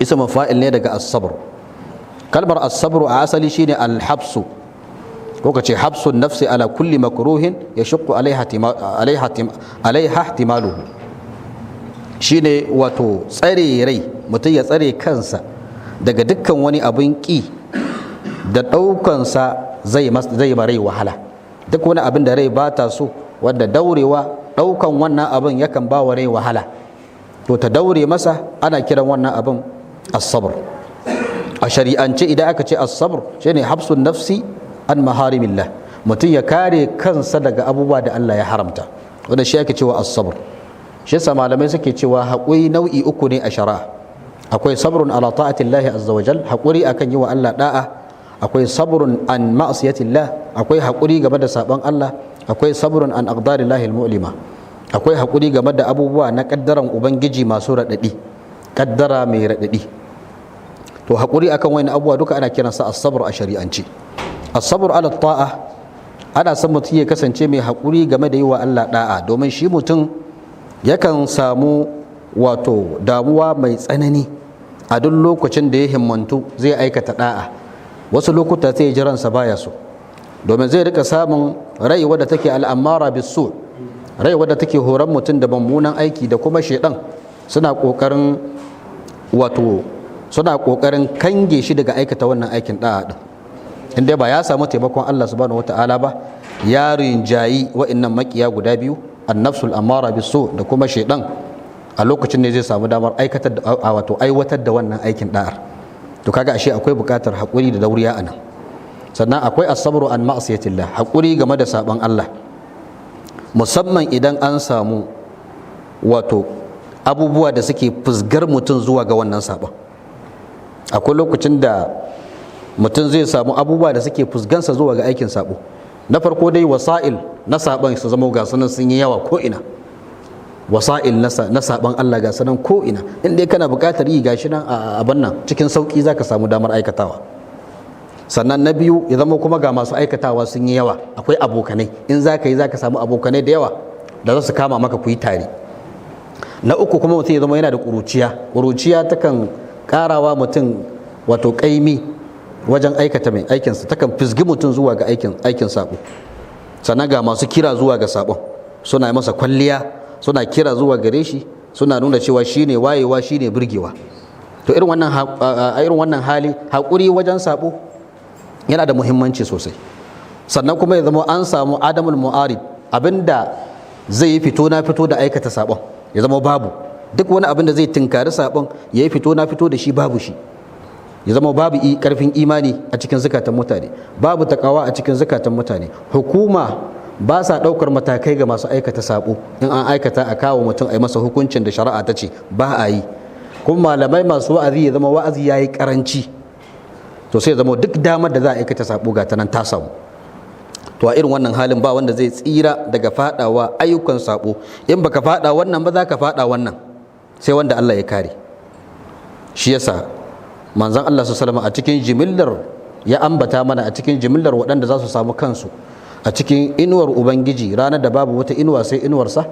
ismu fa'il ne daga as-sabr. Kalmar as-sabr a asali shine al-habsu, ko kace habsun nafsi ala kulli makruhin yashqu alaiha ihtimaluhu, shine wato tsare rai, mutum ya tsare kansa daga dukkan wani abin ki da ɗaukansa zai ma rai wahala. Duk wani abin da rai ba ta so, wanda daurewa daukan wannan abin yakan ba wa rai wahala, to ta daure masa ana kiran wannan abin as-sabr. A shari'ance idan aka ce as-sabr shine habsun nafsi an maharimillah, mutum ya kare kansa daga abubuwa da Allah ya haramta, wanda shi ake cewa as-sabr. Shi yasa malamai suke cewa haƙuri nau'i uku ne a shari'a. Akwai sabrun ala ta'atillahi azza wa jal, haƙuri akan yi wa Allah da'a. Akwai sabrun an ma'siyatillah, akwai haƙuri game da saban Allah. Akwai sabrun an aqdarillahi al-mu'lima, akwai haƙuri game da abubuwa na kaddaran ubangiji masu raɗaɗi, kaddara mai raɗaɗi. To haƙuri akan wani abubuwa duka ana kiransa as-sabr a shari'anci. As-sabr ala ta'a, ana son mutum ya kasance mai haƙuri game da yi wa Allah da'a, domin shi mutum yakan samu wato damuwa mai tsanani a duk lokacin da ya himmantu zai aikata da'a. Wasu lokuta sai ya ji ransa baya so, domin zai rika samun rai wadda take al'amara bisu, rai wadda take horon mutum da mummunan aiki, da kuma shedan suna kokarin kange shi daga aikata wannan aikin da'a din. Inda ba ya samu taimakon Allah subhanahu wataala ba, ya rinjayi wa'annan makiya guda biyu, an-nafsul amara bisu da kuma shedan, a lokacin ne zai samu damar aiwatar da wannan aikin da'ar. To kaga ashe akwai bukatar haƙuri da dauriya anan. Sannan akwai as-sabru an ma'siyatillah, haƙuri game da saban Allah, musamman idan an samu wato abubuwa da suke fusgar mutum zuwa ga wannan saban. Akwai lokacin da mutum zai samu abubuwa da suke fusgansa zuwa ga aikin sabo. Na farko dai wasa'il na saban su zama ga sunan sun yi yawa ko ina, wasa'il na saban Allah ga sunan ko ina, in dai kana buƙatar yi gashi nan a abin nan cikin sauki zaka samu damar aikatawa. Sannan na biyu ya zama kuma ga masu aikatawa sun yi yawa, akwai abokanai, in za ka yi za ka samu abokanai da yawa da za su kama maka ku yi tare. Na uku kuma mutum ya zama yana da ƙuruciya takan ƙarawa mutum wato ƙaimi wajen aikata mai aikinsa, takan fisgi mutum zuwa ga aikin saɓo. Sannan ga masu kira zuwa ga saɓon, suna masa kwalliya, suna kira zuwa gare shi, suna nuna cewa shine wayewa, shine burgewa. To irin wannan hali haƙuri wajen saɓo yana da muhimmanci sosai. Sannan kuma ya zama an samu adamul mu'arid, abinda zai yi fito na fito da aikata sabon ya zama babu. Duk wani abin da zai tinkari sabon ya yi fito na fito da shi, babu shi. Ya zama babu karfin imani a cikin zukatan mutane, babu takawa a cikin zukatan mutane. Hukuma ba sa ɗaukar matakai ga masu aikata sabo, in an aikata a kawo mutum a yi masa hukuncin da shari'a ta ce ba a yi. Kuma malamai masu wa'azi ya zama wa'azi ya yi karanci, to sai zama duk damar da za a aikata sabo ga ta nan ta samu. To a irin wannan halin ba wanda zai tsira daga fadawa ayyukan sabo. In baka fada wannan ba za ka fada wannan, sai wanda Allah ya kare. Shi yasa manzon Allah sallallahu alaihi wasallam a cikin jimillar ya ambata mana, a cikin jimillar waɗanda za su samu kansu a cikin inuwar ubangiji ranar da babu wata inuwa sai inuwarsa,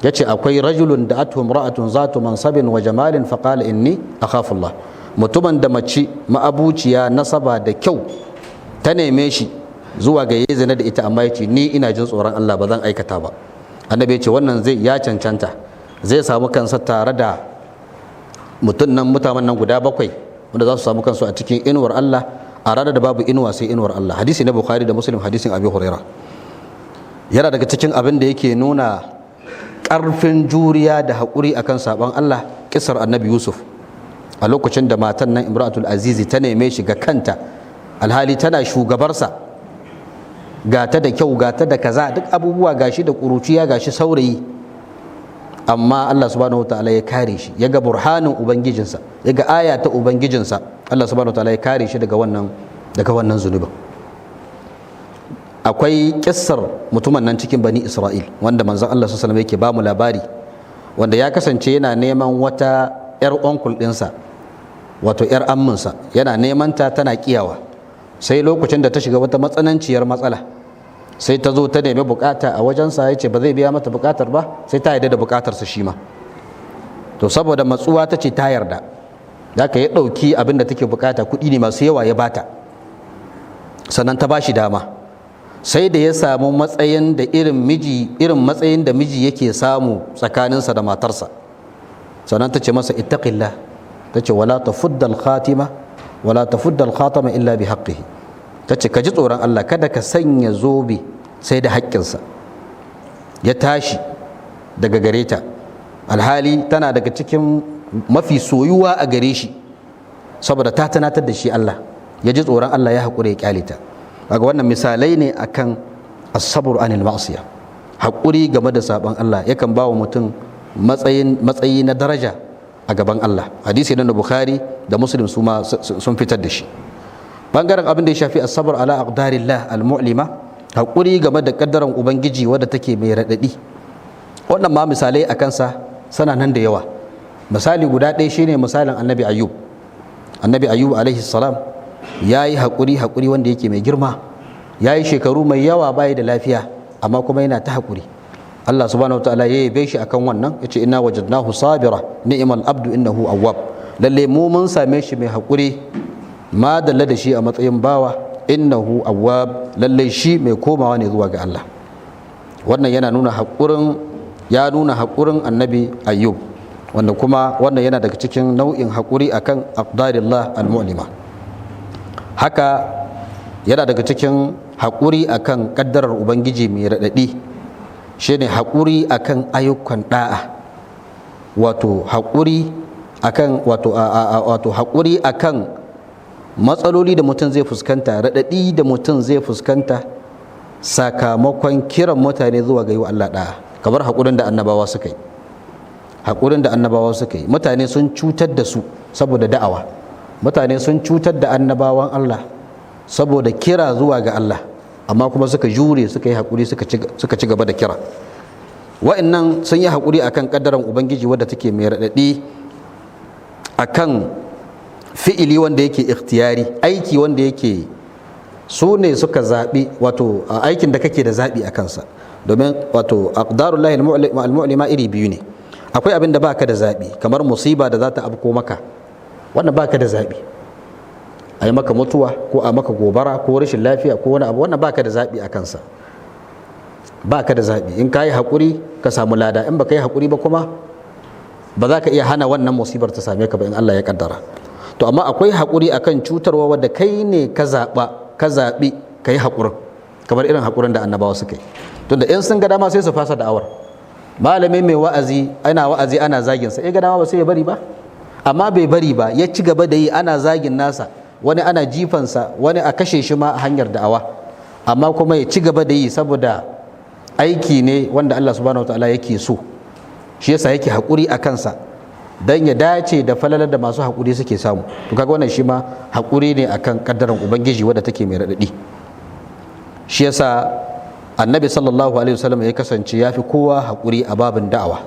yace akwai rajulun da atuhum ra'atun zatu mansabin wa jamalin faqala inni akhafullah. mutumin da mace ma'abuciya nasaba da kyau ta neme shi zuwa ga yayi zina da ita amma yace ni ina jin tsoron Allah ba zan aikata ba, annabi ya ce wannan ya cancanta zai samu kansa tare da mutanen nan guda 7 wanda za su samu kansu a cikin inuwar Allah a ranar da babu inuwa sai inuwar Allah. Hadisi na Bukhari da Muslim, hadisin Abi Huraira. Yana daga cikin abin da yake nuna ƙarfin juriya da haƙuri akan sabon Allah kisar annabi Yusuf a lokacin da matan nan Imratul Azizi ta neme shi ga kanta alhali tana shugabarsa, gata da kyau gata da kaza duk abubuwa gashi da ƙuruciya gashi saurayi, amma Allah subhanahu wataala ya kare shi, ya ga burhanin ubangijinsa, ya ga aya ta ubangijinsa, Allah subhanahu wataala ya kare shi daga wannan zunubin. Akwai kissar mutumin nan cikin bani Isra'il wanda manzon Allah sallallahu alaihi wasallam yake ba mu labari, wanda ya kasance yana neman wata yar onkul ɗinsa, wato yar amminsa, yana neman ta tana kiyawa, sai lokacin da ta shiga wata matsananciyar matsala sai ta zo ta nemi bukata a wajensa, ya ce ba zai biya mata bukatar ba sai ta yarda da bukatarsa shi ma. To saboda matsuwa ta ce ta yarda, da ka ya ɗauki abin da take bukata, kuɗi ne masu yawa ya bata, sannan ta bashi dama, sai da ya samu matsayin da irin matsayin da miji yake samu tsakaninsa da matarsa, sannan ta ce masa ittaqillah, ta ce wala tafuddal khatima wala tafuddal khatama illa bi haqqihi, ta ce ka ji tsoron Allah kada ka sanya zobe sai da haƙƙinsa. Ya tashi daga gare ta alhali tana daga cikin mafi soyuwa a gare shi, saboda ta tunatar da shi Allah, ya ji tsoron Allah ya haƙura ya kyale ta. Kaga wannan misalai ne akan as-sabr anil ma'siyah, haƙuri game da saban Allah yakan ba wa mutum matsayi na daraja a gaban Allah. Hadisi na Bukhari da Muslim su ma sun fitar da shi. Bangaren abin da ya shafi as-sabr ala aqdarillah al-mu'lima, haƙuri game da kaddaran ubangiji wadda take mai raɗaɗi, wannan ma misalai akan sa sana nan da yawa. Misali guda ɗaya shine misalin annabi Ayyub alaihi salam, ya yi haƙuri wanda yake mai girma, ya yi shekaru mai yawa bayi da lafiya amma kuma yana ta haƙuri. Allah subhanahu wataala ya yabe shi akan wannan, ya ce inna wajadnahu sabira ni'mal abdu innahu awwab, lalle mu mun same shi mai haƙuri, ma dalla da shi a matsayin bawa, innahu awwab, lalle shi mai komawa ne zuwa ga Allah. Wannan yana nuna haƙurin annabi Ayyub, wanda kuma wannan yana daga cikin nau'in haƙuri akan aqdarillah al-mu'lima. Haka yana daga cikin haƙuri akan ƙaddarar ubangiji mai raɗaɗi shine haƙuri akan ayyukan ɗa'a, wato haƙuri akan matsaloli da mutum zai fuskanta, raɗaɗi da mutum zai fuskanta sakamakon kiran mutane zuwa ga yi wa Allah ɗa'a, kamar haƙurin da annabawa suka yi. Mutane sun cutar da su saboda da'awa, mutane sun cutar da annabawan Allah saboda kira zuwa ga Allah, amma kuma suka jure, suka yi haƙuri, suka ci gaba da kira. Wa'annan sun yi haƙuri akan ƙaddaran ubangiji wadda take mai raɗaɗi, akan fi'ili wanda yake ikhtiyari, aiki wanda yake su ne suka zaɓi, wato aikin da kake da zaɓi a kansa. Domin wato aqdarullahi al-mu'lima iri biyu ne, akwai abin da baka da zaɓi, kamar musiba da za ta afko maka, wannan baka da zaɓi, a yi maka mutuwa ko a maka gobara ko rashin lafiya ko wani abu, wannan baka da zaɓi a kansa, baka da zaɓi. In ka yi haƙuri ka samu lada, in baka yi haƙuri ba kuma ba za ka iya hana wannan musibar ta same ka ba in Allah ya kaddara. To amma akwai haƙuri akan cutarwa wadda kai ne ka zaɓi ka yi haƙurin, kamar irin haƙurin da annabawa suka yi. Tunda in sun ga dama sai su fasa da'awar, malami mai wa'azi ana zagin sa, ga dama ba sai ya bari ba, amma bai bari ba, ya ci gaba da yi, ana zagin nasa, wani ana jifansa, wani a kashe shi ma a hanyar da'awa, amma kuma ya ci gaba da yi saboda aiki ne wanda Allah subhanahu wataala yake so, shi yasa yake haƙuri a kansa dan ya dace da falalar da masu haƙuri suke samu. To kaga wannan shi ma haƙuri ne akan kaddaran ubangiji wadda take mai raɗaɗi. Shi yasa annabi sallallahu alaihi wasallam ya kasance ya fi kowa haƙuri a babin da'awa.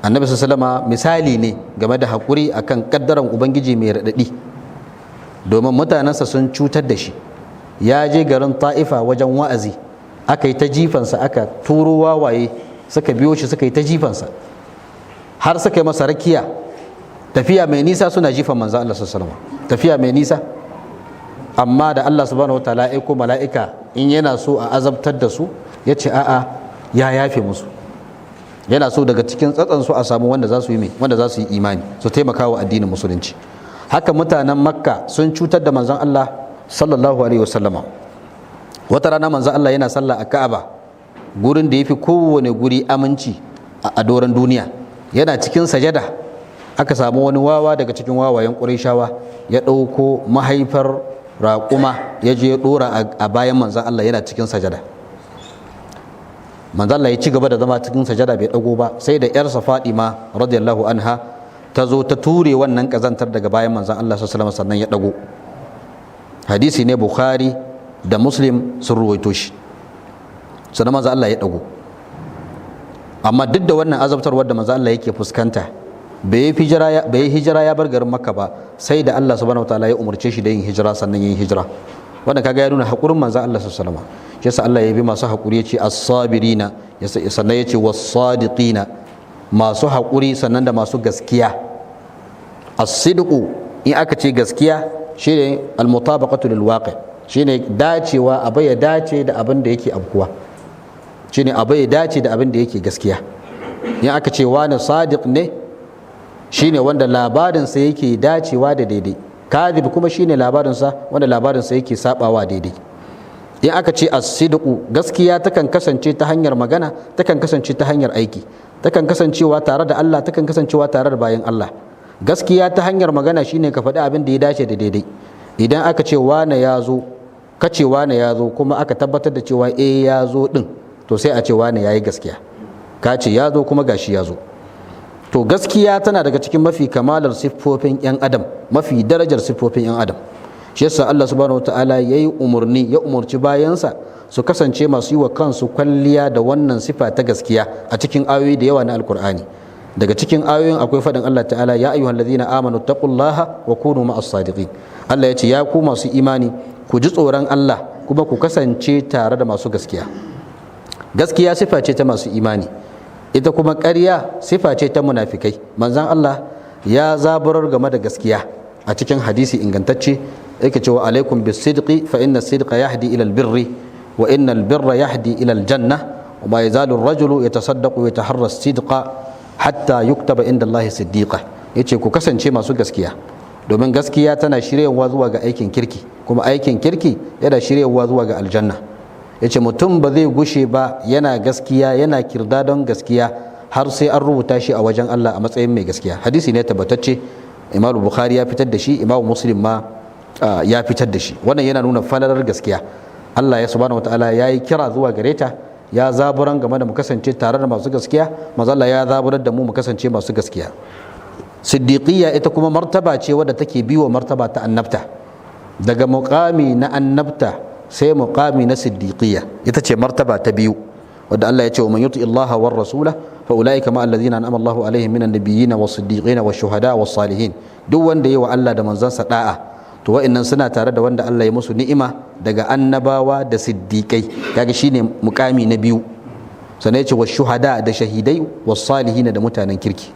Annabi sallallahu alaihi misali ne game da haƙuri akan kaddaran ubangiji mai raɗaɗi, domin mutanensa sun cutar da shi. Ya je garin Ta'ifa wajen wa'azi, aka yi ta jifansa, aka turo wawaye suka biyo shi suka yi ta jifansa, har suka yi masa rakiya tafiya mai nisa suna jifan manzon Allah sallallahu alaihi wasallam, tafiya mai nisa. Amma da Allah subhanahu wataala ya aiko mala'ika in yana so a azabtar da su, ya ce a'a ya yafe musu, yana so daga cikin tsatsan su a samu wanda za su yi imani, su taimaka wa addinin musulunci. Haka mutanen Makka sun cutar da manzon Allah sallallahu alaihi wasallama. Wata rana manzon Allah yana sallah a Ka'aba, gurin da yafi kowane guri aminci a doron duniya, yana cikin sajada aka samu wani wawa daga cikin wawayen Qurayshawa ya ɗauko mahaifar raƙuma ya je ya ɗora a bayan manzon Allah yana cikin sajada. Manzon Allah ya ci gaba da zama cikin sajada bai ɗago ba, sai da ‘yarsa Fadima radiyallahu anha ta zo ta ture wannan ƙazantar daga bayan manzon Allah sallallahu alaihi wasallam, sannan ya ɗago. Hadisi ne Bukhari da Muslim sun ruwaito shi. Sannan manzon Allah ya ɗago. Amma duk da wannan azabtarwar da manzon Allah yake fuskanta, bai yi hijira ya bar garin Makka ba, sai da Allah subhanahu wataala ya umarce shi da yin hijira, sannan yin hijira. Wannan kaga ya nuna hakurin manzon Allah sallallahu alaihi wasallam. Shi yasa Allah ya bi masu hakuri, ya ce as-sabirina, sannan ya ce was-sadiqina, masu hakuri sannan da masu gaskiya. As-sidqu in aka ce gaskiya shine al-mutabaqatu lil waqi', shine dacewa abai ya dace da abin da yake abkuwa, shine abai ya dace da abin da yake gaskiya. In aka ce wani sadiq ne, shine wanda labarinsa yake dacewa da daidai. Kadhib kuma shine labarinsa wanda labarinsa yake sabawa daidai. In aka ce as-sidqu, gaskiya takan kasance ta hanyar magana, takan kasance ta hanyar aiki, takan kasancewa tare da Allah, takan kasancewa tare da bayan Allah. Gaskiya ta hanyar magana shine ka faɗi abin da ya dace da daidai. Idan aka ce wane ya zo, ka ce wane ya zo, kuma aka tabbatar da cewa ya zo din, to sai a ce wane yayi gaskiya. Ka ce ya zo kuma gashi ya zo. To gaskiya tana daga cikin mafi kamalar siffofin 'yan adam, mafi darajar siffofin 'yan adam. Shi yasa Allah subhanahu wataala ya umarci bayansa su kasance masu yi wa kansu kwalliya da wannan sifa ta gaskiya a cikin ayoyi da yawa na Alkur'ani. Daga cikin ayoyin akwai faɗin Allah ta'ala, ya ayyuhallazina amanu taqullaha wa kunu ma'as sadiqin. Allah ya ce ya ku masu imani ku ji tsoron Allah kuma ku kasance tare da masu gaskiya. Gaskiya sifa ce ta masu imani, ita kuma ƙarya sifa ce ta munafikai. Manzon Allah ya zaburar game da gaskiya a cikin hadisi ingantacce, yake cewa alaikum bis-sidqi fa inna as-sidqa yahdi ila al-birri wa inna al-birra yahdi ila al-janna wa ma yazalu ar-rajulu yatasaddaqu wa yataharra as-sidqa hatta yuktaba inda Allah siddiqa. Yace ku kasance masu gaskiya, domin gaskiya tana shiryawa zuwa ga aikin kirki, kuma aikin kirki yana shiryawa zuwa ga aljanna. Yace mutum ba zai gushe ba yana gaskiya, yana kirdadon gaskiya har sai an rubuta shi a wajen Allah a matsayin mai gaskiya. Hadisi ne tabbatacce, Imam Bukhari ya fitar da shi, Imam Muslim ma ya fitar da shi. Wannan yana nuna falalar gaskiya. Allah ya subhanahu wataala ya yi kira zuwa gare ta, ya zaburan game da mu kasance tare da masu gaskiya. Manzo Allah ya zaburar da mu kasance masu gaskiya. Siddiqiyya ita kuma martaba ce wadda take biwa martaba ta annabta. Daga muqami na annabta sai muqami na siddiqiyya, ita ce martaba ta biyu, wadda Allah ya ce wa man yuti Allah war rasula fa ulaika ma alladhina an'ama Allahu alaihim minan nabiyyin was siddiqin was shuhada was salihin. Duk wanda yayi wa Allah da manzansa da'a, to wa'annan suna tare da wanda Allah ya musu ni'ima daga annabawa da siddiqai. Kaga shine muqami na biyu. Sannan ya ce was shuhada da shahidai was salihin da mutanen kirki.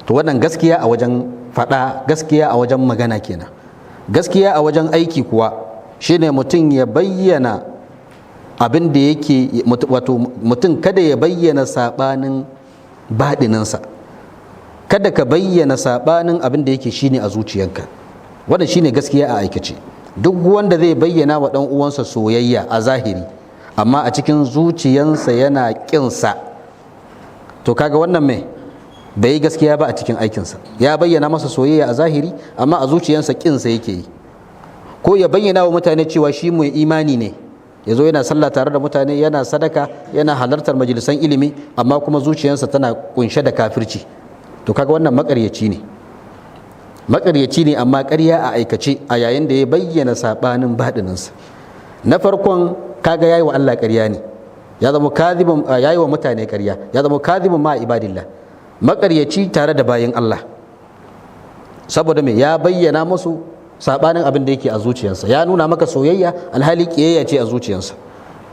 To wannan gaskiya a wajen fada, gaskiya a wajen magana kenan. Gaskiya a wajen aiki kuwa shine mutum ya bayyana abin da yake, wato mutum kada ya bayyana sabanin baɗininsa, kada ka bayyana sabanin abin da yake shine a zuciyanka. Wannan shine gaskiya a aikace. Duk wanda zai bayyana wa ɗan uwansa soyayya a zahiri, amma a cikin zuciyansa yana ƙinsa, to kaga wannan mai bai yi gaskiya ba a cikin aikinsa. Ya bayyana masa soyayya a zahiri, amma a zuciyansa ƙinsa yake yi. Ko ya bayyana wa mutane cewa shi mai imani ne, ya zo yana sallah tare da mutane, yana sadaka, yana halartar majalisan ilimi, amma kuma zuciyarsa tana kunshe da kafirci. To kaga wannan makaryaci ne. Makaryaci ne, amma ƙarya a aikace a yayin da ya bayyana sabanin baɗininsa. Na farkon kaga yayi wa Allah ƙarya ne, ya zama kadhibun, yayi wa mutane ƙarya, ya zama kadhibun ma ibadillah, makaryaci tare da bayin Allah. Saboda me? Ya bayyana musu sabanin abin da yake a zuciyarsa, ya nuna maka soyayya alhali kiyayya ce a zuciyarsa.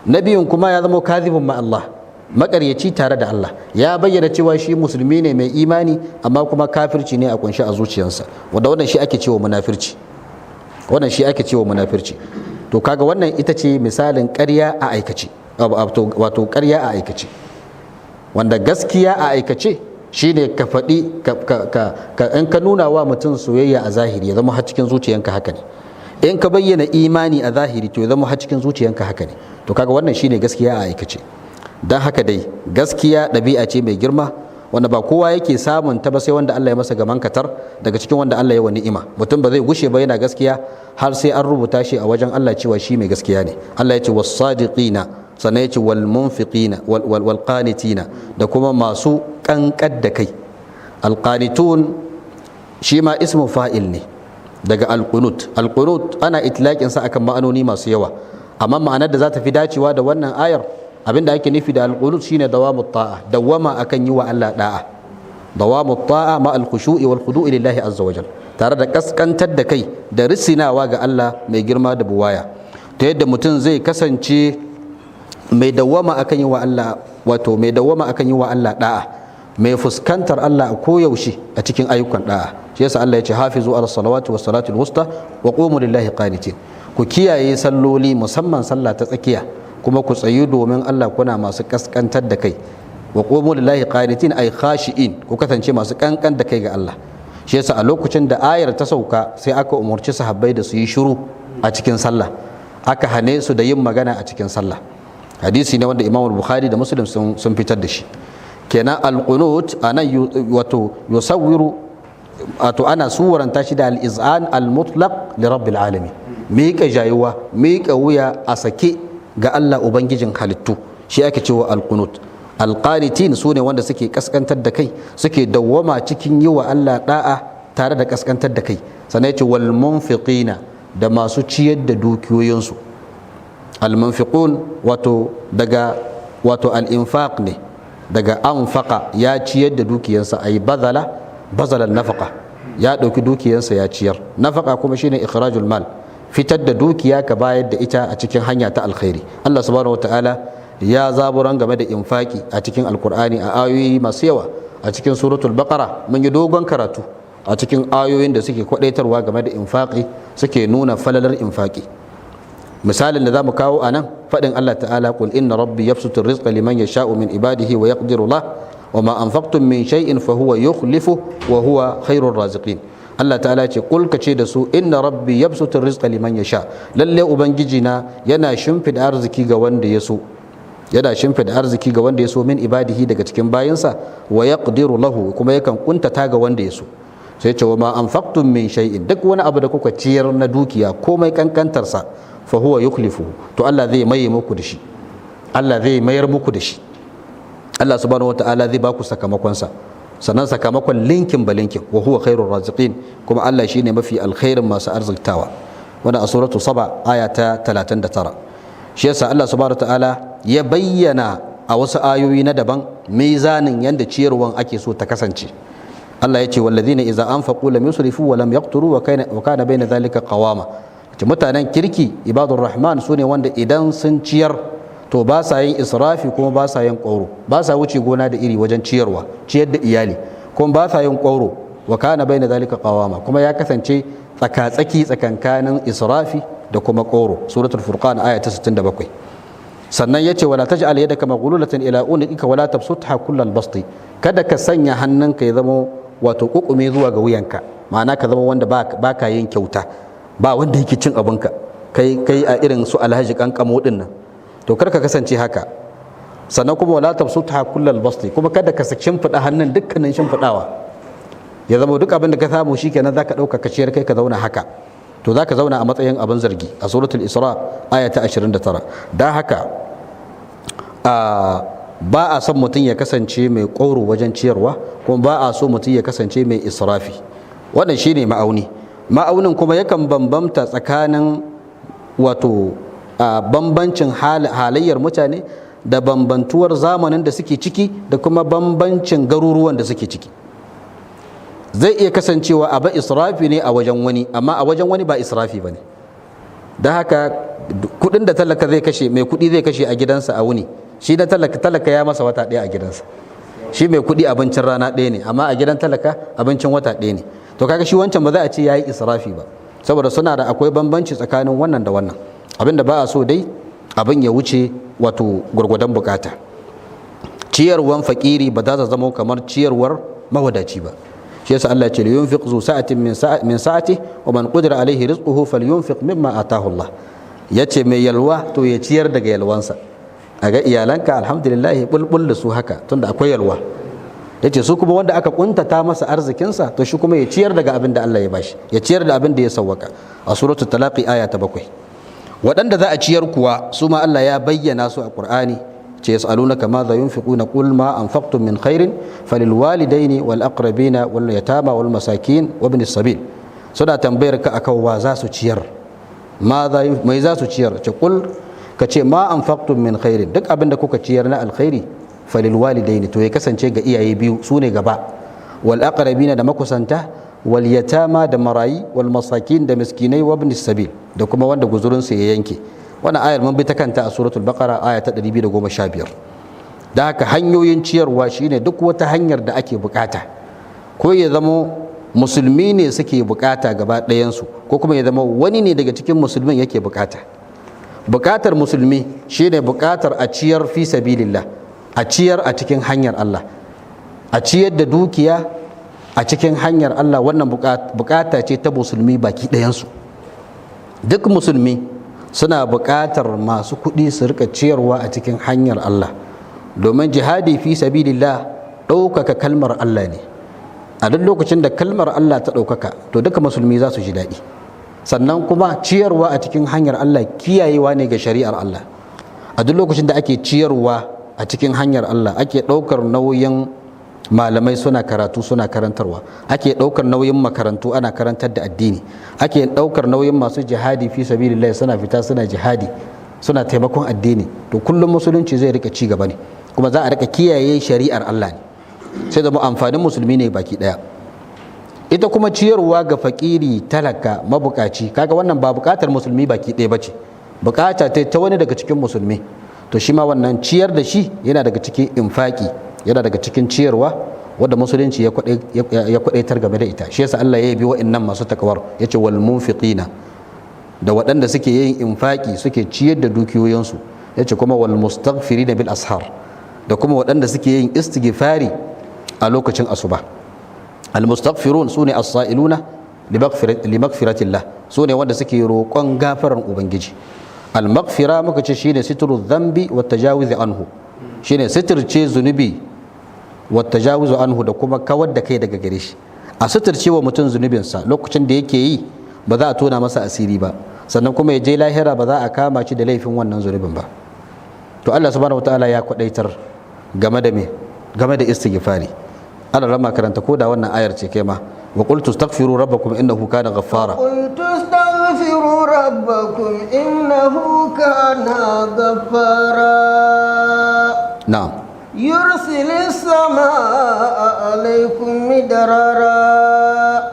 Na biyun kuma ya zama kadhibun ma Allah, makaryaci tare da Allah, ya bayyana cewa shi musulmi ne mai imani amma kuma kafirci ne a kunshi a zuciyarsa, wanda wannan shi ake cewa munafirci. Wannan shi ake cewa munafirci. To kaga wannan ita ce misalin ƙarya a aikace, wato ƙarya a aikace, wanda gaskiya a aikace shine ka faɗi in ka nuna wa mutum soyayya a zahiri ya zama har cikin zuciyanka haka ne, in ka bayyana imani a zahiri to ya zama har cikin zuciyanka haka ne. To kaga wannan shine gaskiya a aikace. Don haka dai gaskiya ɗabi'a ce mai girma wanda ba kowa yake samun ta ba sai wanda Allah ya masa gaman katar daga cikin wanda Allah ya wa ni'ima. Mutum ba zai gushe ba yana gaskiya har sai an rubuta shi a wajen Allah cewa shi mai gaskiya ne. Allah ya ce was-sadiqina, sannan ya ce wal munfiqina wal qanitina, da kuma masu kankan da kai. Al qanitun shi ma ismu fa'il ne daga al qunut. Al qunut ana itlaqin sa akan ma'anoni masu yawa, amma ma'anar da za ta fi dacewa da wannan ayar, abinda ake nufi da al-qunut shine dawamut ta'a, dawama akan yi wa Allah da'a. Dawamut ta'a ma al-khushu'i wal khudu'i lillahi azza wajal, tare da kaskantar da kai da risinawa ga Allah mai girma da buwaya, ta yadda mutum zai kasance mai dawama akan yi wa Allah, wato mai dawama akan yi wa Allah da'a, mai fuskantar Allah a koyaushe a cikin ayyukan da'a. Shi yasa Allah ya ce hafizu ala salawati was salatul wusta wa qumu lillahi qanitin. Ku kiyaye salloli, musamman sallah ta tsakiya, kuma ku tsayu domin Allah kuna masu kaskantar da kai. Wa qumu lillahi qanitin ay khashi'in, ku kasance masu kankan da kai ga Allah. Shi yasa a lokacin da ayar ta sauka sai aka umarci sahabbai da su yi shiru a cikin sallah, aka hane su da yin magana a cikin sallah. Hadisi ne wanda Imam Bukhari da Muslim sun fitar da shi. Kenan al-qunut anan wato yusawwiru, wato ana suwaranta shi da al-iz'an al-mutlaq li rabbil alamin, miƙa jayuwa, miƙa wuya a sake ga Allah ubangijin halittu, shi ake cewa al-qunut. Al-qanitin sune wanda suke kaskantar da kai, suke dawwama cikin yi wa Allah da'a tare da kaskantar da kai. Sannan ya ce wal munfiqina, da masu ciyar da dukiyoyinsu. Al-munfiqun wato daga al-infaq ne, daga anfaqa, ya ciyar da dukiyarsa, ay bazalan nafaqa, ya ɗauki dukiyarsa ya ciyar. Nafaqa kuma shine ikhrajul mal, fitar da dukiya ka bayar da ita a cikin hanya ta alkhairi. Allah subhanahu wataala ya zaburan game da infaki a cikin alkur'ani a ayoyi masu yawa. A cikin suratul baqara mun yi dogon karatu a cikin ayoyin da suke kwadaitarwa game da infaki, suke nuna falalar infaki. Misalin da za mu kawo a nan faɗin Allah ta'ala, qul inna rabbi yabsutu rizqa liman yasha'u min ibadihi wa yaqdiru lah wa ma anfaqtum min shay'in fa huwa yukhlifu wa huwa khairur raziqin. Allah ta'ala ce kul ka ce da su inna rabbi yabsutu rizqa liman yasha, lalle ubangiji na yana shimfida arziki ga wanda ya so, yana shimfida arziki ga wanda ya so min ibadihi daga cikin bayinsa, wa yaqdiru lahu, kuma yakan kuntata ga wanda ya so. Sai ce wa ma anfaqtum min shay'in, duk wani abu da kuka ciyar na dukiya komai kankantarsa, fa huwa yukhlifu, to Allah zai maye muku da shi, Allah zai mayar muku da shi. Allah subhanahu wataala zai baku sakamakonsa, sannan sakamakon linkin ba linkin, wa huwa khairur raziqin, kuma Allah shine mafi alkhairin masu arziktawa. Wannan a suratu Saba aya ta 39. Shi yasa Allah subhanahu wataala ya bayyana a wasu ayoyi na daban mizanin yanda ciyarwan ake so ta kasance. Allah ya ce wallazina idza anfaqu lam yusrifu wa lam yaqturu wa kana baina dhalika qawama. Mutanen kirki ibadur rahman sune wanda idan sun ciyar to ba sa yin israfi, kuma ba sa yin ƙwauro, ba sa wuce gona da iri wajen ciyarwa, ciyar da iyali, kuma ba sa yin ƙwauro. Wa kana baina zalika qawama, kuma ya kasance tsaka-tsaki tsakankanin israfi da kuma ƙwauro. Suratul Furqan aya ta 67. Sannan yace wala taj'al yadaka maghlulatan ila unuqika wala tabsutha kullal basti, kada ka sanya hannunka ya zama wato kukume zuwa ga wuyanka, ma'ana ka zama wanda ba ka yin kyauta, ba wanda yake cin abinka, kai a irin su alhaji kankamo din nan, to kar ka kasance haka. Sannan kuma wala tabsutha kullal basti, kuma kada ka shimfida hannun dukkanin shimfidawa, ya zama duk abin da ka samu shikenan zaka dauka ka ciyar kai ka zauna haka, to zaka zauna a matsayin abin zargi. A suratul Isra aya ta 29. Dan haka ba a son mutum ya kasance mai ƙwauro wajen ciyarwa, kuma ba a so mutum ya kasance mai israfi. Wannan shine ma'auni. Ma'aunin kuma yakan bambamta tsakanin wato bambancin halayyar mutane, da bambantuwar zamanin da suke ciki, da kuma bambancin garuruwan da suke ciki. Zai iya kasancewa a ba israfi ne a wajen wani, amma a wajen wani ba israfi ba ne. Don haka kudin da talaka zai kashe, mai kudi zai kashe a gidansa a wuni, shi na talaka ya masa wata ɗaya a gidansa, shi mai kuɗi abincin rana ɗaya ne, amma a gidan talaka abincin wata ɗaya ne. To kaga shi wancan ba za a ce ya yi israfi ba, saboda suna da akwai bambanci tsakanin wannan da wannan. Abin da ba a so dai abin ya wuce wato gwargwadon bukata. Ciyarwan fakiri ba za ta zama kamar ciyarwar mawadaci ba. Shi yasa Allah ya ce yunfiq zu sa'atin min sa'ati wa man qadira alaihi rizquhu falyunfiq mimma atahu Allah. Yace mai yalwa to ya ciyar daga yalwansa. A ga iyalanka alhamdulillah bulbul da su haka tunda akwai yalwa. Yace su kuma wanda aka kuntata masa arzikinsa to shi kuma ya ciyar daga abin da Allah ya bashi, ya ciyar da abin da ya sawwaka. A suratul talaqi aya ta 7. Waɗanda za a ciyar kuwa su ma Allah ya bayyana su a Qur'ani, ce yas'alunaka madha yunfiquna qul ma anfaqtum min khairin falil walidaini wal aqrabina wal yatama wal masakin wa ibnis sabil. Suna tambayar ka akan wa za su ciyar, mai za su ciyar, ce qul ka ce ma anfaqtum min khairin, duk abin da kuka ciyar na alkhairi falil walidaini to ya kasance ga iyaye biyu su ne gaba, wal aqrabina da makusanta, wal yatama da marayi, wal masakin da miskinai, wa ibnis sabil da kuma wanda guzurinsu ya yanke. Wannan ayar mun bi ta kanta a suratul baqara aya ta 215. Da haka hanyoyin ciyarwa shine duk wata hanyar da ake bukata, ko ya zama musulmi ne suke bukata gaba ɗayansu, ko kuma ya zama wani ne daga cikin musulmin yake bukata. Bukatar musulmi shine bukatar a ciyar fi sabilillah, a ciyar a cikin hanyar Allah, a ciyar da dukiya a cikin hanyar Allah. Wannan bukata ce ta musulmi baki ɗayansu. Duk musulmi suna buƙatar masu kuɗi su rika ciyarwa a cikin hanyar Allah, domin jihadi fi sabilillah ɗaukaka kalmar Allah ne. A duk lokacin da kalmar Allah ta ɗaukaka to duka musulmi za su ji daɗi. Sannan kuma ciyarwa a cikin hanyar Allah kiyayewa ne ga shari'ar Allah. A duk lokacin da ake ciyarwa a cikin hanyar Allah, ake ɗaukar nauyin malamai suna karatu suna karantarwa, ake ɗaukar nauyin makarantu ana karantar da addini, ake ɗaukar nauyin masu jihadi fi sabilillah suna fita suna jihadi suna taimakon addini, to kullum musulunci zai rika ci gaba ne, kuma za a rika kiyaye shari'ar Allah ne, sai zama amfanin musulmi ne baki ɗaya. Ita kuma ciyarwa ga fakiri, talaka, mabukaci, kaga wannan ba bukatar musulmi baki ɗaya bace, bukata ta wani daga cikin musulmi, to shi ma wannan ciyar da shi yana daga cikin infaki, yana daga cikin ciyarwa wadda musulunci ya kwadaitar game da ita. Shi yasa Allah ya yabi wa'annan masu takawar, yace wal munfiqina, da waɗanda suke yin infaki suke ciyar da dukiyoyinsu, yace kuma wal mustaghfirina bil ashar, da kuma waɗanda suke yin istighfari a lokacin asuba. Al mustaghfirun sune as-sa'iluna li maghfiratillah, sune wanda suke roƙon gafaran ubangiji. Al maghfira muka ce shine sitru dhanbi wa tajawuz anhu, shine sitirce zunubi wa tajawuzu anhu, da kuma kawar da kai daga gare shi. A sitirce wa mutum zunubinsa lokacin da yake yi ba za a tona masa asiri ba, sannan kuma ya je lahira ba za a kama shi da laifin wannan zunubin ba. To Allah subhanahu wataala ya kwadaitar game da me, game da istighfari. Allah rama karanta ko da wannan ayar ce kai ma, wa qultu astaghfiru rabbakum innahu kana ghaffara. قلت استغفروا ربكم إنه كان غفارا. نعم. يرسل السماء عليكم مدرارا.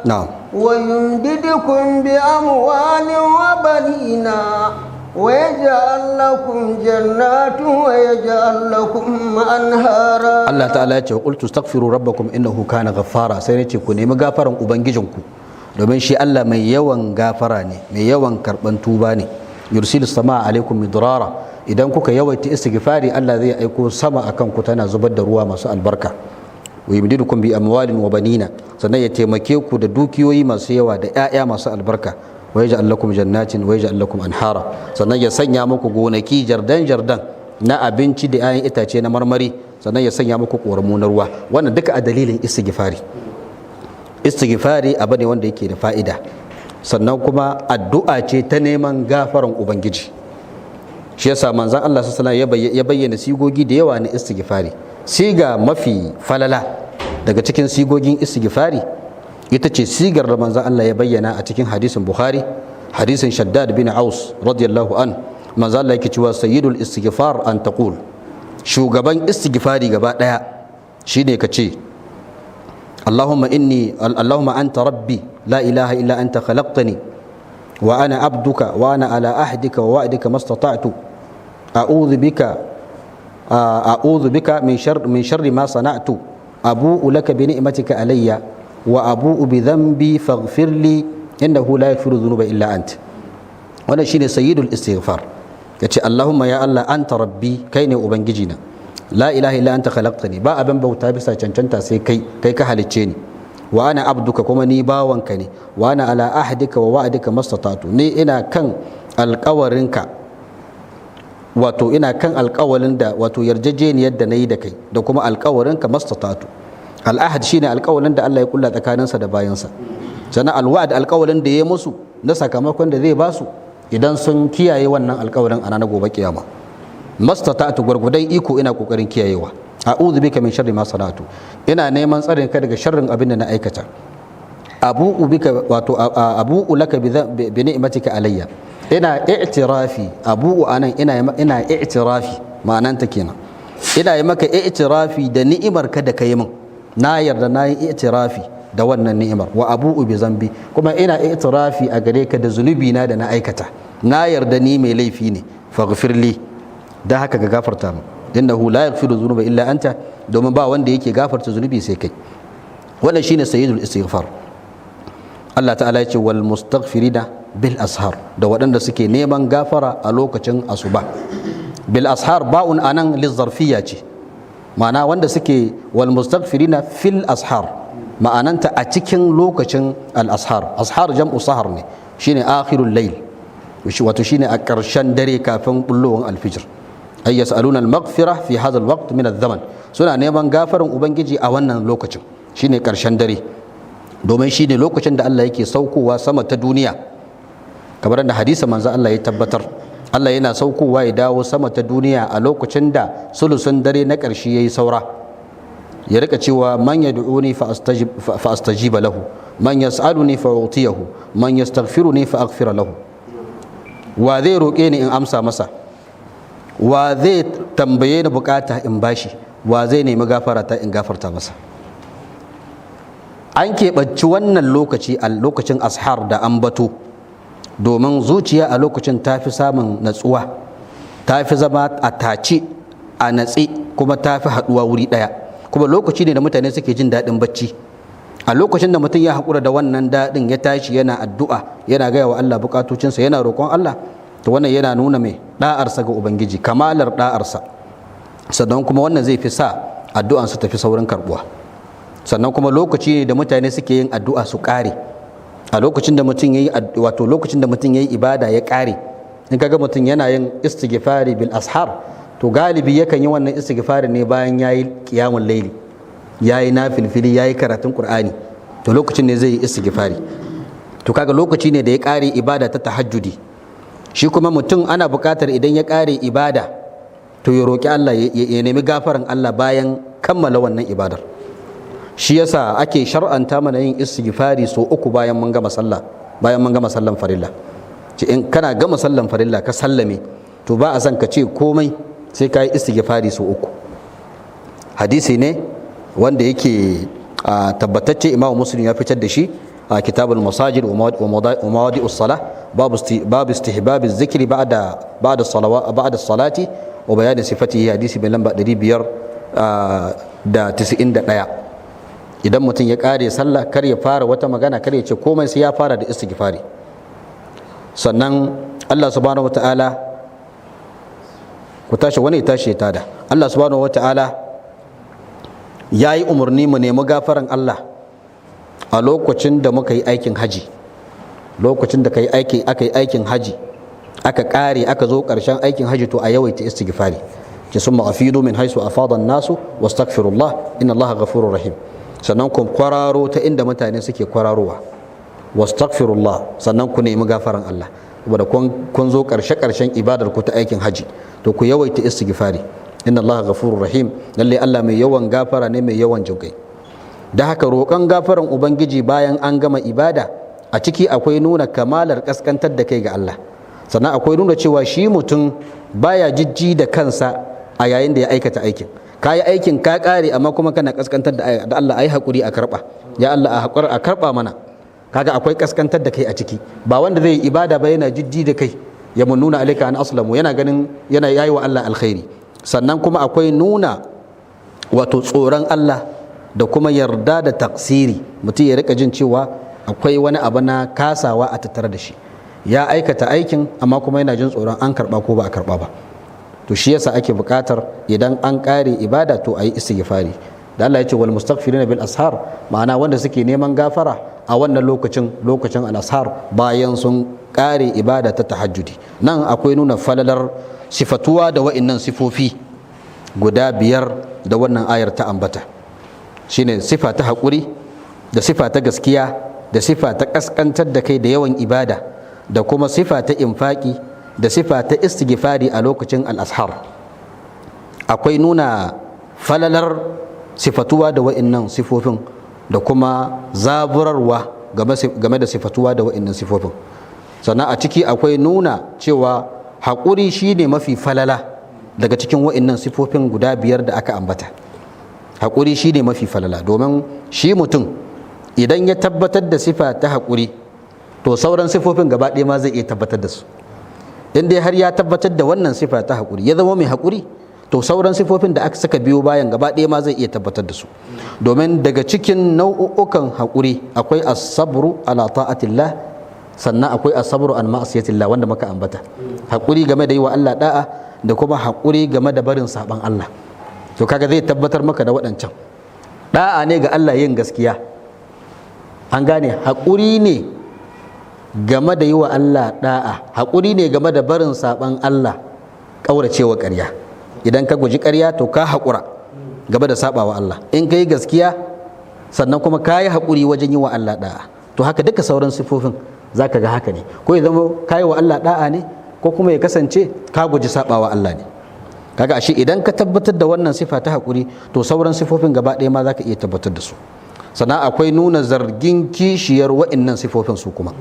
نعم. ويمددكم بأموال وبنين ويجعل لكم جنات ويجعل لكم أنهارا. Allah ta'ala ya ce wa qultu astaghfiru rabbakum innahu kana ghaffara, sai ne ce ku nemi gafaran ubangijinku domin shi Allah mai yawan gafara ne, mai yawan karban tuba ne. Yursilu samaa alaikum midrara, idan kuka yawaita istighfari Allah zai aiko sama akan ku tana zubar da ruwa masu albarka. Wa yumdidukum bi amwalin wa banina, sannan ya taimake ku da dukiyoyi masu yawa da 'ya'ya masu albarka. Wa yaj'al lakum jannatin wa yaj'al lakum anhara, sannan ya sanya muku gonaki jardan na abinci da 'ya'yan itace na marmari, sannan ya sanya muku ƙoramu na ruwa. Wannan duka a dalilin istighfari. Istighfari abu ne wanda yake da fa'ida, sannan kuma addu'a ce ta neman gafaran ubangiji. Shi yasa manzon Allah sallallahu alaihi wasallam ya bayyana sigogi da yawa na istighfari. Siga mafi falala daga cikin sigogin istighfari ita ce sigar da manzon Allah ya bayyana a cikin hadisin Bukhari, hadisin Shaddad bin Aus radiyallahu an. Manzon Allah yake cewa sayyidul istighfar an taqul, shugaban istighfari gaba daya shine ka ce Allahumma anta rabbi la ilaha illa anta khalaqtani wa ana abduka wa ana ala ahdika wa wa'dika mastata'tu a'udhu bika a'udhu bika min sharri ma sana'tu abu'u laka bi ni'matika alayya wa abu'u bi dhanbi faghfir li innahu la yaghfiru dhunuba illa ant. Wannan shine sayyidul istighfar. Yace Allahumma ya Allah anta rabbi, kai ne ubangijina, la ilaha illa anta khalaqtani, ba abin bauta bisa cancanta sai kai ka halicce ni, wa ana abduka, kuma ni bawanka ne, wa ana ala ahdika wa wa'dika mastata'tu, ni ina kan alƙawarinka, wato ina kan alƙawarin da wato yarjejeniyar da nayi da kai da kuma alƙawarinka mastata'tu. Al-ahd shine alƙawarin da Allah ya kulla tsakaninsa da bayansa, sannan al-wa'd alƙawarin da ya musu na sakamakon da zai basu idan sun kiyaye wannan alƙawarin a ranar gobe kiyama. Mastata'tu, gwargwadon iko ina kokarin kiyayewa. A'udhu bika min sharri ma sana'tu, ina neman tsarin ka daga sharrin abin da na aikata. Abu'u bika, wato abu'u laka bi ni'matika alayya, ina i'tirafi. Abu'u anan ina i'tirafi, ma'ananta kenan ina yi maka i'tirafi da ni'imar ka da kai min, na yarda na yi i'tirafi da wannan ni'imar. Wa abu'u bi zambi, kuma ina i'tirafi a gare ka da zunubi na da na aikata, na yarda ni mai laifi ne, faghfir li, da haka ga gafarta mu, innahu la yaghfiru dhunuba illa anta, domin ba wanda yake gafarta zunubi sai kai. Wannan shine sayyidul istighfar. Allah ta'ala yace wal mustaghfirina bil ashar, da waɗanda suke neman gafara a lokacin asuba. Bil ashar ba'un anan lizarfiyya ce, ma'ana wanda suke wal mustaghfirina fil ashar, ma'ananta a cikin lokacin al ashar. Ashar jam'u sahar ne, shine akhirul layl, wato shine a ƙarshen dare kafin bullowar alfijir. Ay yas'aluna al-maghfirah fi hadha al-waqt min az-zaman, suna neman gafaran ubangiji a wannan lokacin, shine karshen dare, domin shine lokacin da Allah yake saukowa sama ta duniya, kamar da hadisi manzo Allah ya tabbatar. Allah yana saukowa ya dawo sama ta duniya a lokacin da sulusun dare na karshe yayi saura, ya rika cewa man yad'uni fa astajiba lahu, man yas'aluni fa utiyahu, man yastaghfiruni fa aghfira lahu. Wa zai roke ni in amsa masa, wa zai tambaye ni bukata in bashi, wa zai nemi gafara ta in gafarta masa. An keɓanci wannan lokaci a lokacin ashar da ambato, domin zuciya a lokacin ta fi samun natsuwa, ta fi zama a tace a natse, kuma ta fi haɗuwa wuri ɗaya, kuma lokaci ne da mutane suke jin daɗin bacci. A lokacin da mutum ya haƙura da wannan daɗin, ya tashi yana addu'a, yana gaya wa Allah bukatocinsa, yana roƙon Allah, to wannan yana nuna mai da'arsa ga ubangiji, kamalar da'arsa. Sannan kuma wannan zai fi sa addu'ansu tafi saurin karbuwa. Sannan kuma lokaci ne da mutane suke yin addu'a su kare. A lokacin da mutum yayi, wato lokacin da mutum yayi ibada ya kare, in kaga mutum yana yin istighfari bil ashar, to galibi yakan yi wannan istighfari ne bayan yayi qiyamul layli, yayi nafilfili, yayi karatun qur'ani, to lokacin ne zai yi istighfari. To kaga lokaci ne da ya kare ibada ta tahajjudi. Shi kuma mutum ana buƙatar idan ya ƙare ibada, to ya roƙi Allah, ya nemi gafaran Allah bayan kammala wannan ibadar. Shi yasa ake shar'anta mana yin istighfari so uku bayan mun gama sallah, bayan mun gama sallan farilla. In kana gama sallan farilla ka sallame, to ba a san ka ce komai sai ka yi istighfari so uku. Hadisi ne wanda yake tabbatacce, Imam Muslim ya fitar da shi a kitabul masajid wa mawadi'us salah, babu istihbab az-zikri ba'da salati wa bayan sifatihi, hadisi mai lamba 591. Idan mutum ya kare sallah, kar ya fara wata magana, kar ya ce komai, sai ya fara da istighfari. Sannan Allah subhanahu wata'ala, ku tashi wani ya tashi ya tada. Allah subhanahu wata'ala ya yi umarni mu nemi gafaran Allah a lokacin da muka yi aikin haji. Lokacin da aka yi aikin haji, aka kare, aka zo karshen aikin haji, to a yawaita istighfari. Ki summa afidu min haisu afada an-nasu wastaghfirullah inna Allaha ghafurur rahim. Sannan ku kwararo ta inda mutane suke kwararowa, wastaghfirullah, sannan ku nemi gafaran Allah. Saboda kun zo karshen ibadar ku ta aikin haji, to ku yawaita istighfari. Inna Allaha ghafurur rahim, lalle Allah mai yawan gafara ne, mai yawan jinkai. Da haka roƙon gafaran ubangiji bayan an gama ibada, a ciki akwai nuna kamalar kaskantar da kai ga Allah. Sannan akwai nuna cewa shi mutum baya jijji da kansa a yayin da ya aikata aikin. Ka yi aikin ka kare, amma kuma kana kaskantar da Allah, ayi hakuri a karba, ya Allah a karba mana. Kaga akwai kaskantar da kai a ciki. Ba wanda zai yi ibada ba yana jijji da kai, ya mun nuna alaika an aslamu, yana ganin yana yayi wa Allah alkhairi. sannan kuma akwai nuna wato tsoron Allah da kuma yarda da taksiri. Mutum ya rika jin cewa akwai wani abu na kasawa a tattare da shi, ya aikata aikin amma kuma yana jin tsoron an karba ko ba a karba ba. To shi yasa ake buƙatar idan an ƙare ibada to a yi istighfari. Da Allah ya ce wal mustaghfirina bil ashar, ma'ana wanda suke neman gafara a wannan lokacin al-ashar bayan sun ƙare ibada ta tahajjudi. Nan akwai nuna falalar sifatuwa da wa'innan sifofi guda 5 da wannan ayar ta ambata, shine sifa ta haƙuri da sifa ta gaskiya da sifa ta ƙasƙantar da kai da yawan ibada da kuma sifa ta infaki da sifa ta istighfari a lokacin al-ashar. Akwai nuna falalar sifatuwa da wa'innan sifofin da kuma zaburarwa game da sifatuwa da wa'innan sifofin. Sannan a ciki akwai nuna cewa haƙuri shine mafi falala daga cikin wa'innan sifofin guda 5 da aka ambata. Haƙuri shine mafi falala domin shi mutum idan ya tabbatar da sifa ta haƙuri to sauran sifofin gaba ɗaya ma zai iya tabbatar da su. In dai har ya tabbatar da wannan sifa ta haƙuri ya zama mai haƙuri, to sauran sifofin da aka saka biyo bayan gaba ɗaya ma zai iya tabbatar da su. Domin daga cikin nau'ukan haƙuri akwai as-sabru ala ta'atillah, sannan akwai as-sabru an ma'asiyatillah wanda muka ambata. Haƙuri game da yi wa Allah da'a da kuma haƙuri game da barin saban Allah. To kaga zai tabbatar maka da waɗancan. Da'a ne ga Allah yin gaskiya, an gane. Haƙuri ne game da yi wa Allah da'a, haƙuri ne game da barin saban Allah, ƙauracewa ƙarya. Idan ka guji ƙarya to ka haƙura game da sabawa Allah. In ka yi gaskiya sannan kuma ka yi haƙuri wajen yi wa Allah da'a, to haka duka sauran sifofin za ka ga haka ne. Ko ya zama ka yi wa Allah da'a ne, ko kuma ya kasance ka guji sabawa Allah ne. Kaga ashe idan ka tabbatar da wannan sifa ta haƙuri, to sauran sifofin gaba ɗaya ma za ka iya tabbatar da su. Sannan akwai nuna zargin kishiyar wa'innan sifofin su kuma.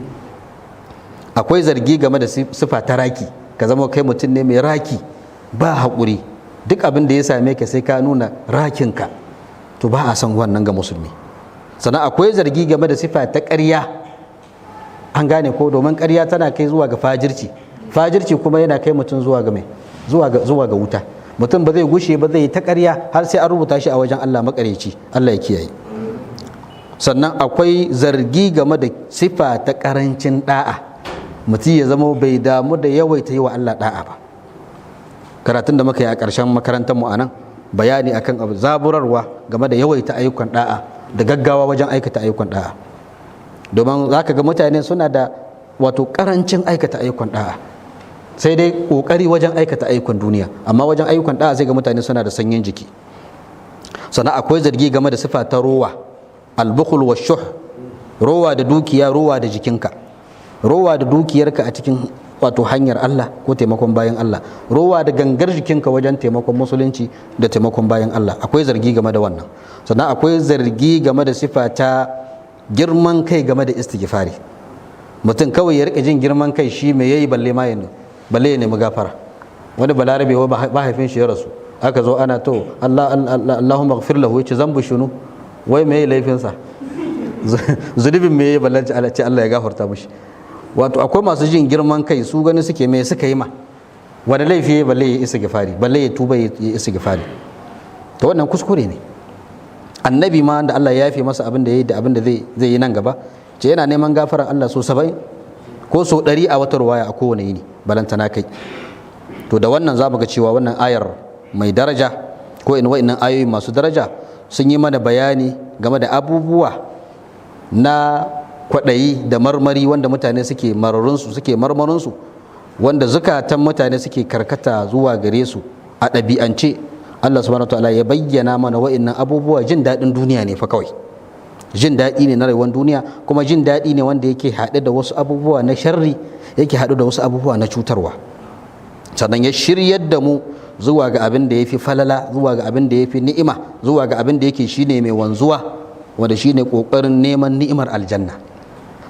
Akwai zargi game da sifa ta raki, ka zama kai mutum ne mai raki, ba haƙuri, duk abin da ya same ka sai ka nuna rakinka, to ba a san wannan ga musulmi. Sannan akwai zargi game da sifa ta ƙarya, an gane ko, domin ƙarya tana kai zuwa ga fajirci kuma yana kai mutum zuwa ga mai zuwa ga wuta. Mutum ba zai gushe ba, zai yi ta ƙarya har sai an rubuta shi a wajen Allah maƙaryaci. Allah ya kiyaye. Sannan akwai zargi game da sifa ta ƙarancin da'a, mutum ya zama bai damu da yawaita yi wa Allah da'a ba. Karatun da muka yi a ƙarshen makarantar mu anan bayani akan abu zaburarwa game da yawaita ayyukan da'a da gaggawa wajen aikata ayyukan da'a. Domin zaka ga mutane suna da wato ƙarancin aikata ayyukan da'a, sai dai ƙoƙari wajen aikata ayyukan duniya, amma wajen ayyukan da'a sai ga mutane suna da sanyin jiki. Sannan akwai zargi game da sifa ta rowa, al-bukhl wa shuh, rowa da dukiya, rowa da jikinka, rowa da dukiyarka a cikin wato hanyar Allah ko taimakon bayan Allah, rowa da gangar jikinka wajen taimakon musulunci da taimakon bayan Allah. Akwai zargi game da wannan. Sannan akwai zargi game da sifa ta girman kai game da istighfari. Mutum kawai ya rika jin girman kai, shi me yayi balle ya nemi gafara. Wani balarabe wa mahaifin shi ya rasu, aka zo ana to Allahumma ighfir lahu, yace zambu shunu, wai me yayi laifinsa, zunubin me yayi balle ce Allah ya gafarta mishi. Wato akwai masu jin girman kai, su gani suke me suka yi ma, wani laifi balle ya istighfari, balle ya tuba ya istighfari. To wannan kuskure ne. Annabi ma da Allah ya yafe masa abin da yayi da abin da zai yi nan gaba, ce yana neman gafarar Allah so 70 ko so 100 a wata ruwaya a kowane yini, balantana kai. To da wannan za mu ga cewa wannan ayar mai daraja ko in wa'annan ayoyi masu daraja sun yi mana bayani game da abubuwa na kwaɗayi da marmari wanda mutane suke marmarinsu, wanda zukatan mutane suke karkata zuwa gare su a ɗabi'ance. Allah subhanahu wa ta'ala ya bayyana mana wa'annan abubuwa jin daɗin duniya ne fa kawai, jin daɗi ne na rayuwar duniya, kuma jin daɗi ne wanda yake haɗe da wasu abubuwa na sharri, yake haɗu da wasu abubuwa na cutarwa. Sannan ya shiryar da mu zuwa ga abin da ya fi falala, zuwa ga abin da ya fi ni'ima, zuwa ga abin da yake shine mai wanzuwa, wanda shine ƙoƙarin neman ni'imar aljanna.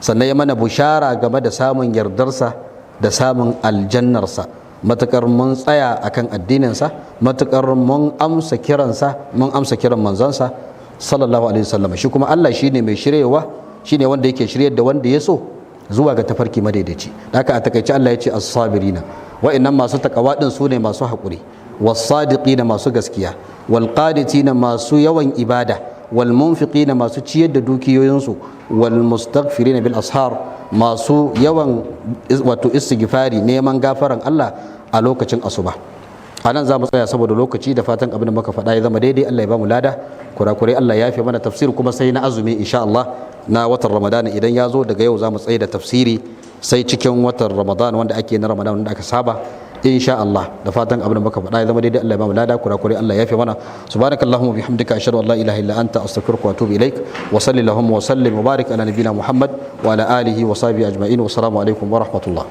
Sannan ya mana bushara game da samun yardarsa da samun aljannarsa, matukar mun tsaya akan addininsa, matukar mun amsa kiransa, mun amsa kiran manzansa sallallahu alaihi wasallam. Shi kuma Allah shine mai shiryewa, shine wanda yake shiryar da wanda ya so zuwa ga tafarki madaidaici. Haka a takaice Allah ya ce as-sabirina, wa'annan masu takawa din su ne masu haƙuri, was-sadiqina masu gaskiya, wal-qanitina masu yawan ibada, wal-munfiqina masu ciyar da dukiyoyinsu, wal-mustaghfirina bil ashar masu yawan wato istighfari neman gafaran Allah a lokacin asuba. A nan za mu tsaya saboda lokaci, da fatan abin da muka faɗa ya zama daidai Allah ya ba mu lada, kurakurai Allah ya yafe mana. Tafsir kuma sai na azumi insha Allah na watan Ramadan idan ya zo, daga yau za mu tsaye da tafsiri sai cikin watan Ramadan wanda ake na Ramadan wanda aka saba insha Allah. Da fatan abin da muka faɗa ya zama daidai Allah ya ba mu lada, kurakurai Allah ya yafe mana. Subhanakallahumma bihamdika ashhadu an la ilaha illa anta astaghfiruka wa atubu ilaik. Wa sallallahu wa sallim wa barik ala nabiyyina Muhammad wa ala alihi wa sahbihi ajma'in. Wa assalamu alaikum wa rahmatullah.